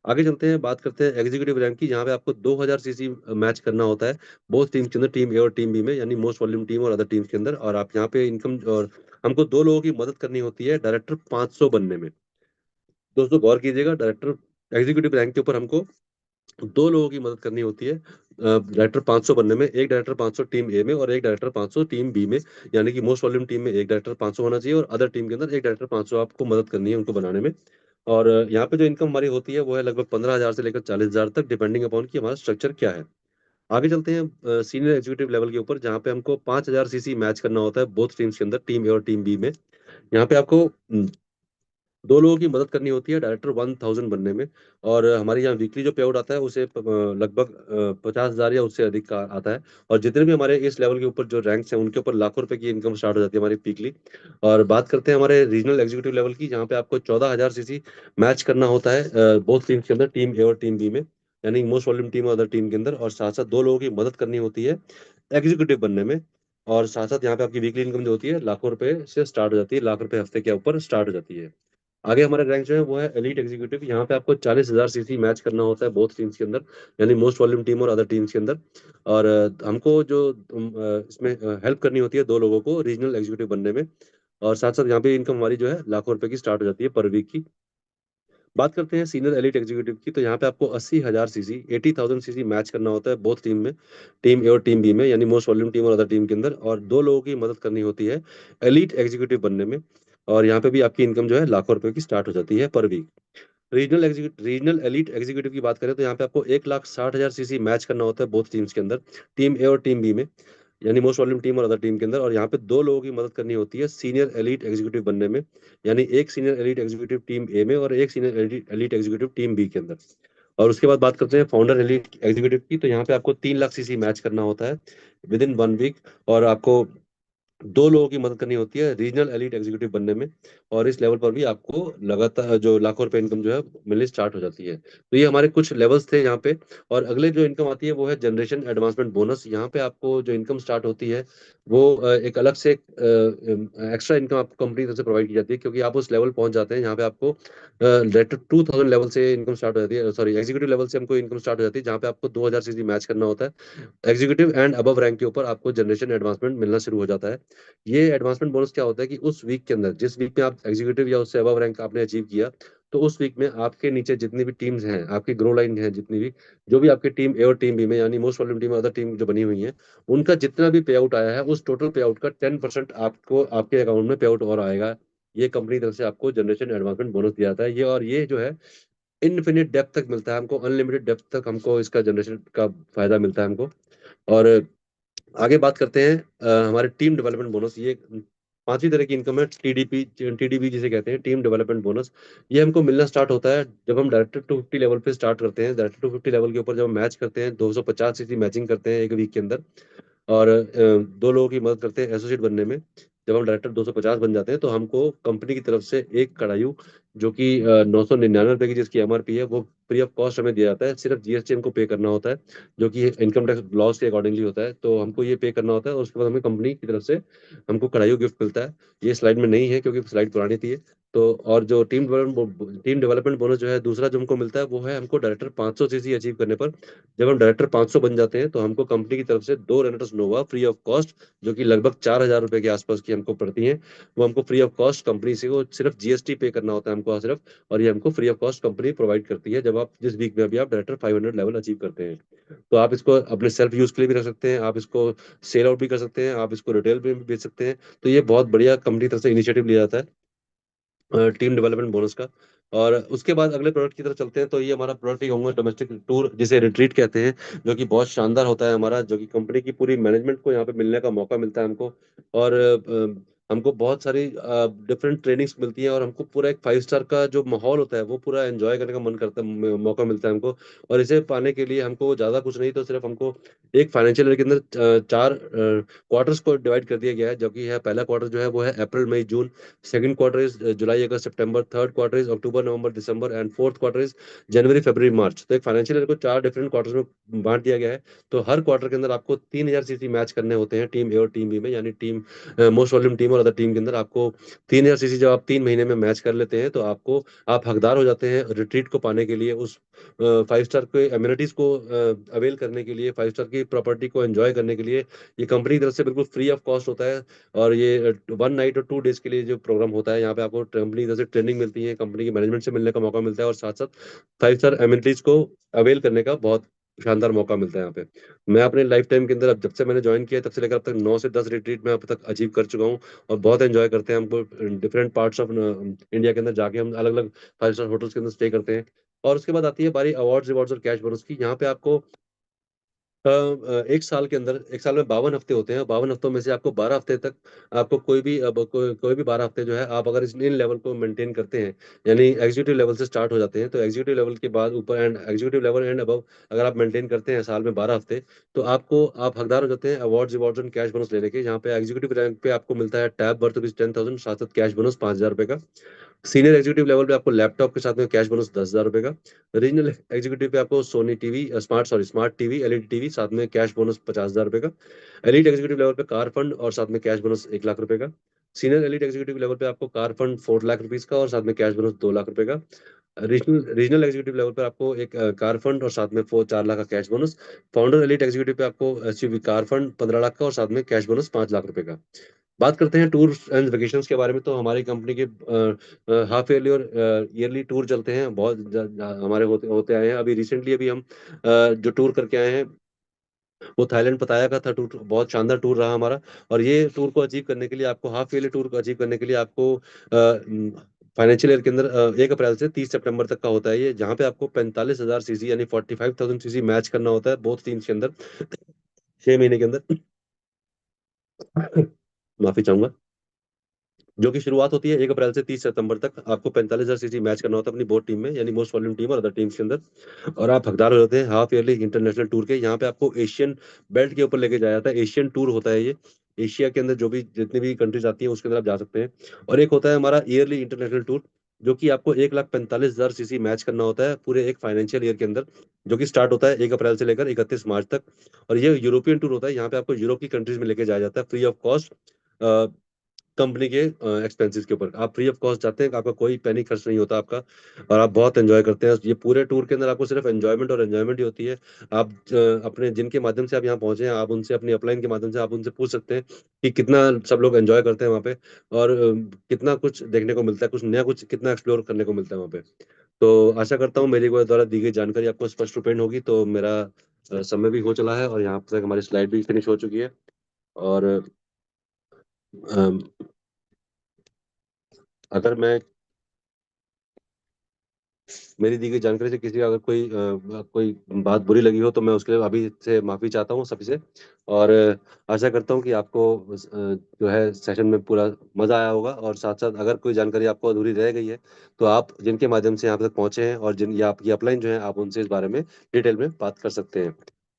आगे चलते हैं, बात करते हैं एग्जीक्यूटिव रैंक की, जहाँ पे आपको 2000 सीसी मैच करना होता है बोथ टीम के अंदर, टीम ए और टीम बी में, यानी मोस्ट वॉल्यूम टीम और अदर टीम्स के अंदर। और आप यहाँ पे इनकम और हमको 2 लोगों की मदद करनी होती है डायरेक्टर 500 बनने में। दोस्तों गौर कीजिएगा, डायरेक्टर एग्जीक्यूटिव रैंक के ऊपर हमको 2 लोगों की मदद करनी होती है डायरेक्टर 500 बनने में। एक डायरेक्टर 500 टीम ए में और एक डायरेक्टर 500 टीम बी में, यानी कि मोस्ट वॉल्यूम टीम में एक डायरेक्टर 500 होना चाहिए और अदर टीम के अंदर एक डायरेक्टर 500 आपको मदद करनी है उनको बनाने में। और यहाँ पे जो इनकम हमारी होती है वो है लगभग 15,000 से लेकर 40,000 तक, डिपेंडिंग अपॉन कि हमारा स्ट्रक्चर क्या है। आगे चलते हैं सीनियर एग्जीक्यूटिव लेवल के ऊपर, जहाँ पे हमको 5000 सीसी मैच करना होता है बोथ टीम्स के अंदर, टीम ए और टीम बी में। यहाँ पे आपको 2 लोगों की मदद करनी होती है डायरेक्टर 1000 बनने में। और हमारे यहाँ वीकली जो पे आउट आता है उसे लगभग 50,000 या उससे अधिक का आता है। और जितने भी हमारे इस लेवल के ऊपर जो रैंक्स हैं उनके ऊपर लाखों रुपए की इनकम स्टार्ट हो जाती है हमारी वीकली। और बात करते हैं हमारे रीजनल एग्जीक्यूटिव लेवल की, जहाँ पे आपको 14,000 सीसी मैच करना होता है बोथ टीम्स के अंदर, टीम ए और टीम बी में, यानी मोस्ट वॉल्यूम टीम और अदर टीम के अंदर। और साथ-साथ 2 लोगों की मदद करनी होती है एग्जीक्यूटिव बनने में। और साथ-साथ यहाँ पे आपकी वीकली इनकम जो होती है लाखों रुपए से स्टार्ट हो जाती है, लाख रुपए हफ्ते के ऊपर स्टार्ट हो जाती है। आगे हमारा रैंक जो है वो है एलीट एग्जीक्यूटिव। यहाँ पे आपको 40,000 सीसी मैच करना होता है बोथ टीम्स के अंदर, यानी मोस्ट वॉल्यूम टीम और अदर टीम्स के अंदर। और हमको जो इसमें हेल्प करनी होती है 2 लोगों को रीजनल एग्जीक्यूटिव बनने में। और साथ-साथ यहाँ पे इनकम हमारी जो है लाखों रुपए की स्टार्ट हो जाती है पर वीक की। बात करते हैं सीनियर एलीट एग्जीक्यूटिव की, तो यहाँ पे आपको 80,000 सीसी 80,000 सीसी मैच करना होता है बोथ टीम में, टीम ए और टीम बी में, यानी मोस्ट वॉल्यूम टीम और अदर टीम के अंदर। और 2 लोगों की मदद करनी होती है एलीट एग्जीक्यूटिव बनने में। और यहाँ पे भी आपकी इनकम जो है लाखों रुपए की स्टार्ट हो जाती है पर वीक। रीजनल एलीट एग्जीक्यूटिव की बात करें तो यहाँ पे आपको 1,60,000 सीसी मैच करना होता है बोथ टीम्स के अंदर, टीम ए और टीम बी में, यानी मोस्ट वॉल्यूम टीम और अदर टीम के अंदर। और यहाँ पे 2 लोगों की मदद करनी होती है सीनियर एलीट एग्जीक्यूटिव बनने में, यानी एक senior elite executive team A में और एक senior elite elite executive team B के अंदर। और उसके बाद बात करते हैं फाउंडर एलीट एग्जीक्यूटिव की, तो यहाँ पे आपको 3 लाख सीसी मैच करना होता है विद इन 1 वीक। और आपको 2 लोगों की मदद करनी होती है रीजनल एलीट एग्जीक्यूटिव बनने में। और इस लेवल पर भी आपको लगातार जो लाखों रुपए इनकम जो है मिलनी स्टार्ट हो जाती है। तो ये हमारे कुछ लेवल्स थे यहाँ पे। और अगले जो इनकम आती है वो है जनरेशन एडवांसमेंट बोनस। यहाँ पे आपको जो इनकम स्टार्ट होती है वो एक अलग से एक्स्ट्रा इनकम आपको कंपनी की तरफ से प्रोवाइड की जाती है, क्योंकि आप उस लेवल पहुंच जाते हैं यहाँ पे आपको डायरेक्टर 2000 लेवल से इनकम स्टार्ट हो जाती है, सॉरी एग्जीक्यूटिव लेवल से हमको इनकम स्टार्ट हो जाती है, जहाँ पे आपको 2000 सीसी मैच करना होता है। एग्जीक्यूटिव एंड अबव रैंक के ऊपर आपको जनरेशन एडवांसमेंट मिलना शुरू हो जाता है। ये एडवांसमेंट बोनस क्या होता है कि उस वीक के अंदर, जिस वीक में आप एग्जीक्यूटिव या उससे अबव रैंक आपने अचीव किया, तो उस वीक में आपके नीचे जितनी भी टीम्स हैं, आपकी ग्रो लाइन है जितनी भी, जो भी आपकी टीम ए और टीम बी में, यानी मोस्ट वॉल्यूम टीम और अदर टीम जो बनी हुई है, उनका जितना भी पे आउट आया है उस टोटल पे आउट का 10% आपको आपके अकाउंट में पे आउट और आएगा। ये कंपनी की तरफ से आपको जनरेशन एडवांसमेंट बोनस दिया जाता है। ये और ये जो है इनफिनिट डेप्थ तक मिलता है हमको, अनलिमिटेड डेप्थ तक हमको इसका जनरेशन का फायदा मिलता है हमको। और आगे बात करते हैं हमारे टीम डेवलपमेंट बोनस। ये पांचवी तरह की इनकम है, टीडीपी, टीडीबी जिसे कहते हैं, टीम डेवलपमेंट बोनस। ये हमको मिलना स्टार्ट होता है जब हम डायरेक्टर 250 लेवल पे स्टार्ट करते हैं। डायरेक्टर 250 लेवल के ऊपर जब हम मैच करते हैं, 250 सीसी मैचिंग करते हैं एक वीक के अंदर, और दो लोगों की मदद करते हैं एसोसिएट बनने में। जब हम डायरेक्टर 250 बन जाते हैं तो हमको कंपनी की तरफ से एक कड़ायू, जो कि 999 रुपए की जिसकी एमआरपी है, वो फ्री ऑफ कॉस्ट हमें दिया जाता है। सिर्फ जीएसटी हमको पे करना होता है, जो कि इनकम टैक्स लॉस के अकॉर्डिंगली होता है। तो हमको ये पे करना होता है और उसके बाद हमें कंपनी की तरफ से हमको कड़ायू गिफ्ट मिलता है। ये स्लाइड में नहीं है क्योंकि स्लाइड पुरानी थी ये। तो और जो टीम डेवलपमेंट बोनस जो है दूसरा जो हमको मिलता है, वो है हमको डायरेक्टर 500 सीसी अचीव करने पर। जब हम डायरेक्टर 500 बन जाते हैं तो हमको कंपनी की तरफ से दो रेनेटर्स नोवा फ्री ऑफ कॉस्ट, जो कि लगभग 4,000 रुपए के आसपास की हमको पड़ती हैं, वो हमको फ्री ऑफ कॉस्ट कंपनी से, वो सिर्फ जीएसटी पे करना होता है हमको सिर्फ। और ये हमको free of cost company provide करती है जब आप जिस वीक में भी आप डायरेक्टर 500 लेवल अचीव करते हैं। तो आप इसको अपने सेल्फ यूज के लिए भी रख सकते हैं, आप इसको सेल आउट भी कर सकते हैं, आप इसको रिटेल में भी बेच सकते हैं। तो ये बहुत बढ़िया कंपनी की तरफ से इनिशिएटिव लिया जाता है टीम डेवलपमेंट बोनस का। और उसके बाद अगले प्रोडक्ट की तरफ चलते हैं। तो ये हमारा प्रोडक्ट ही होगा डोमेस्टिक टूर, जिसे रिट्रीट कहते हैं, जो कि बहुत शानदार होता है हमारा, जो कि कंपनी की पूरी मैनेजमेंट को यहाँ पे मिलने का मौका मिलता है हमको। और हमको बहुत सारी डिफरेंट ट्रेनिंग्स मिलती हैं, और हमको पूरा एक 5 स्टार का जो माहौल होता है वो पूरा एंजॉय करने का मन करता है, मौका मिलता है हमको। और इसे पाने के लिए हमको ज़्यादा कुछ नहीं, तो सिर्फ हमको एक फाइनेंशियल ईयर के अंदर चार क्वार्टर्स को डिवाइड कर दिया गया है, जो कि है पहला क्वार्टर जो है वो है April May June, second quarter is July August September, third quarter is October November December, and fourth quarter is January February March. तो एक फाइनेंशियल ईयर को चार डिफरेंट क्वार्टर्स में बांट दिया गया है। तो हर क्वार्टर के अंदर आपको 3,000 सीसी मैच करने होते हैं, टीम ए और टीम बी में, यानी टीम मोस्ट वॉल्यूम टीम और अदर टीम के अंदर आपको 3,000 सीसी जब आप 3 महीने में मैच कर लेते हैं तो आपको, आप हकदार हो जाते हैं रिट्रीट को पाने के लिए, उस 5 स्टार के एम्यूनिटीज को अवेल करने के लिए, 5 स्टार की प्रॉपर्टी को एंजॉय करने के लिए। ये कंपनी की तरफ से बिल्कुल फ्री ऑफ कॉस्ट होता है। और ये 1 नाइट और 2 डेज के लिए जो प्रोग्राम होता है, यहाँ पे आपको कंपनी की तरफ से ट्रेनिंग मिलती है, कंपनी के मैनेजमेंट से मिलने का मौका मिलता है, और साथ साथ 5 स्टार एम्यूनिटीज को अवेल करने का बहुत शानदार मौका मिलता है यहाँ पे। मैं अपने लाइफ टाइम के अंदर, अब जब से मैंने ज्वाइन किया तब से लेकर अब तक 9 से 10 रिट्रीट में अब तक अचीव कर चुका हूँ। और बहुत एंजॉय करते हैं हमको, डिफरेंट पार्ट्स ऑफ इंडिया के अंदर जाके हम अलग अलग 5 स्टार होटल्स के अंदर स्टे करते हैं। और उसके बाद आती है बारी अवार्ड्स, रिवॉर्ड्स और कैश बोनस की। यहाँ पे आपको एक साल के अंदर, एक साल में 52 हफ्ते होते हैं, 52 हफ्तों में से आपको 12 हफ्ते तक, आपको कोई भी 12 हफ्ते जो है, आप अगर इन लेवल को मेंटेन करते हैं, यानी एग्जीक्यूटिव लेवल से स्टार्ट हो जाते हैं, तो एग्जीक्यूटिव लेवल के बाद ऊपर, and executive level and above अगर आप मेंटेन करते हैं साल में 12 हफ्ते, तो आप हकदार हो जाते हैं awards, rewards and cash bonus लेने के। यहाँ पे एग्जीक्यूटिव रैंक पे आपको मिलता है टैब वर्थ रुपीज 10,000, साथ साथ कैश बोनस 5,000 रुपए का। सीनियर एग्जीक्यूटिव लेवल पे आपको लैपटॉप के साथ में कैश बोनस 10,000 रुपए का। रीजनल एग्जीक्यूटिव पे आपको Sony TV, smart TV, LED TV, साथ में कैश बोनस 50,000 रुपए का। एलीट एग्जीक्यूटिव लेवल पे कार फंड और साथ में कैश बोनस 1 लाख रुपए का। सीनियर एलीट एग्जीक्यूटिव लेवल पे आपको कार फंड 4 लाख रुपीज का और साथ में कैश बोनस 2 लाख रुपए का। रीजनल एग्जीक्यूटिव लेवल पर आपको एक कार फंड और साथ में 4 लाख का cash bonus. Founder elite executive पे आपको एसयूवी कार फंड 15 लाख का और साथ में कैश बोनस 5 लाख रुपए का। बात करते हैं टूर्स एंड वेकेशंस के बारे में। तो हमारी कंपनी के हाफ ईयरली और ईयरली टूर चलते हैं, बहुत हमारे होते होते आए हैं। अभी रिसेंटली अभी हम जो टूर करके आए हैं वो थाईलैंड पताया का था टूर, बहुत शानदार टूर रहा हमारा। और ये टूर को अचीव करने के लिए आपको, हाफ ईयरली टूर को अचीव करने के लिए आपको फाइनेंशियल ईयर के अंदर 1 अप्रैल से 30 सितंबर तक का होता है ये, जहाँ पे आपको 45,000 सीसी यानी 45,000 सीसी मैच करना होता है बोथ टीम्स के अंदर 6 महीने के अंदर। माफी चाहूंगा। जो कि शुरुआत होती है 1 अप्रैल से 30 सितंबर तक। आपको 45,000 सीसी मैच करना होता है अपनी बोथ टीम में, यानी मोस्ट वॉल्यूम टीम और अदर टीम्स के अंदर। और आप हकदार हो जाते हैं हाफ ईयरली इंटरनेशनल टूर के। यहाँ पे आपको एशियन बेल्ट के ऊपर लेके जाया जाता है, एशियन टूर होता है ये। एशिया के अंदर जो भी जितनी भी कंट्रीज आती है उसके अंदर आप जा सकते हैं। और एक होता है हमारा ईयरली इंटरनेशनल टूर, जो कि आपको 1,45,000 सीसी मैच करना होता है पूरे एक फाइनेंशियल ईयर के अंदर, जो कि स्टार्ट होता है 1 अप्रैल से लेकर 31 मार्च तक। और ये यूरोपियन टूर होता है, यहाँ पे आपको यूरोप की कंट्रीज में लेके जाया जाता है फ्री ऑफ कॉस्ट, कंपनी के एक्सपेंसेस के ऊपर। आप फ्री ऑफ कॉस्ट जाते हैं, आपका कोई पैनी खर्च नहीं होता आपका, और आप बहुत एंजॉय करते हैं। ये पूरे टूर के अंदर आपको सिर्फ एंजॉयमेंट और एंजॉयमेंट ही होती है। आप अपने जिनके माध्यम से आप यहाँ पहुंचे हैं, आप उनसे अपनी अपलाइन के माध्यम से आप उनसे पूछ सकते हैं कि कितना सब लोग एंजॉय करते हैं वहाँ पे, और कितना कुछ देखने को मिलता है, कुछ नया, कुछ कितना एक्सप्लोर करने को मिलता है वहाँ पे। तो आशा करता हूँ मेरी द्वारा दी गई जानकारी आपको स्पष्ट रूपेण होगी। तो मेरा समय भी हो चला है और यहाँ तक हमारी स्लाइड भी फिनिश हो चुकी है। और अम, अगर मैं मेरी दी गई जानकारी से किसी का अगर कोई बात बुरी लगी हो तो मैं उसके लिए अभी से माफ़ी चाहता हूँ सभी से और आशा करता हूँ कि आपको जो है सेशन में पूरा मज़ा आया होगा और साथ-साथ अगर कोई जानकारी आपको अधूरी रह गई है, तो आप जिनके माध्यम से यहाँ तक पहुँचे हैं और जिन या आपकी अपलाइन जो है, आप उनसे इस बारे में डिटेल में बात कर सकते हैं।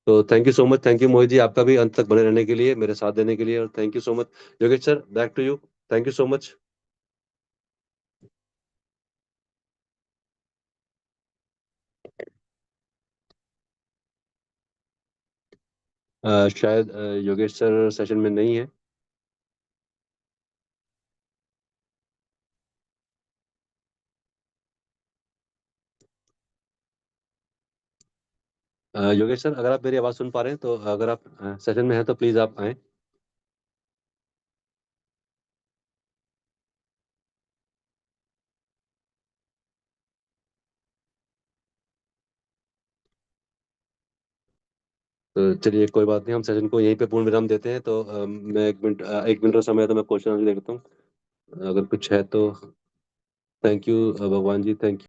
तो thank you so much, thank you Mohit ji आपका भी अंत तक बने रहने के लिए, मेरे साथ देने के लिए और thank you so much. Yogesh sir back to you. Thank you so much. शायद योगेश सर सेशन में नहीं है। योगेश सर अगर आप मेरी आवाज़ सुन पा रहे हैं तो अगर आप सेशन में हैं तो प्लीज़ आप आएँ। तो चलिए कोई बात नहीं हम सेशन को यहीं पे पूर्ण विराम देते हैं तो मैं 1 मिनट का समय है तो मैं क्वेश्चन आंसर दे देता हूँ। अगर कुछ है तो थैंक यू भगवान जी थैंक यू।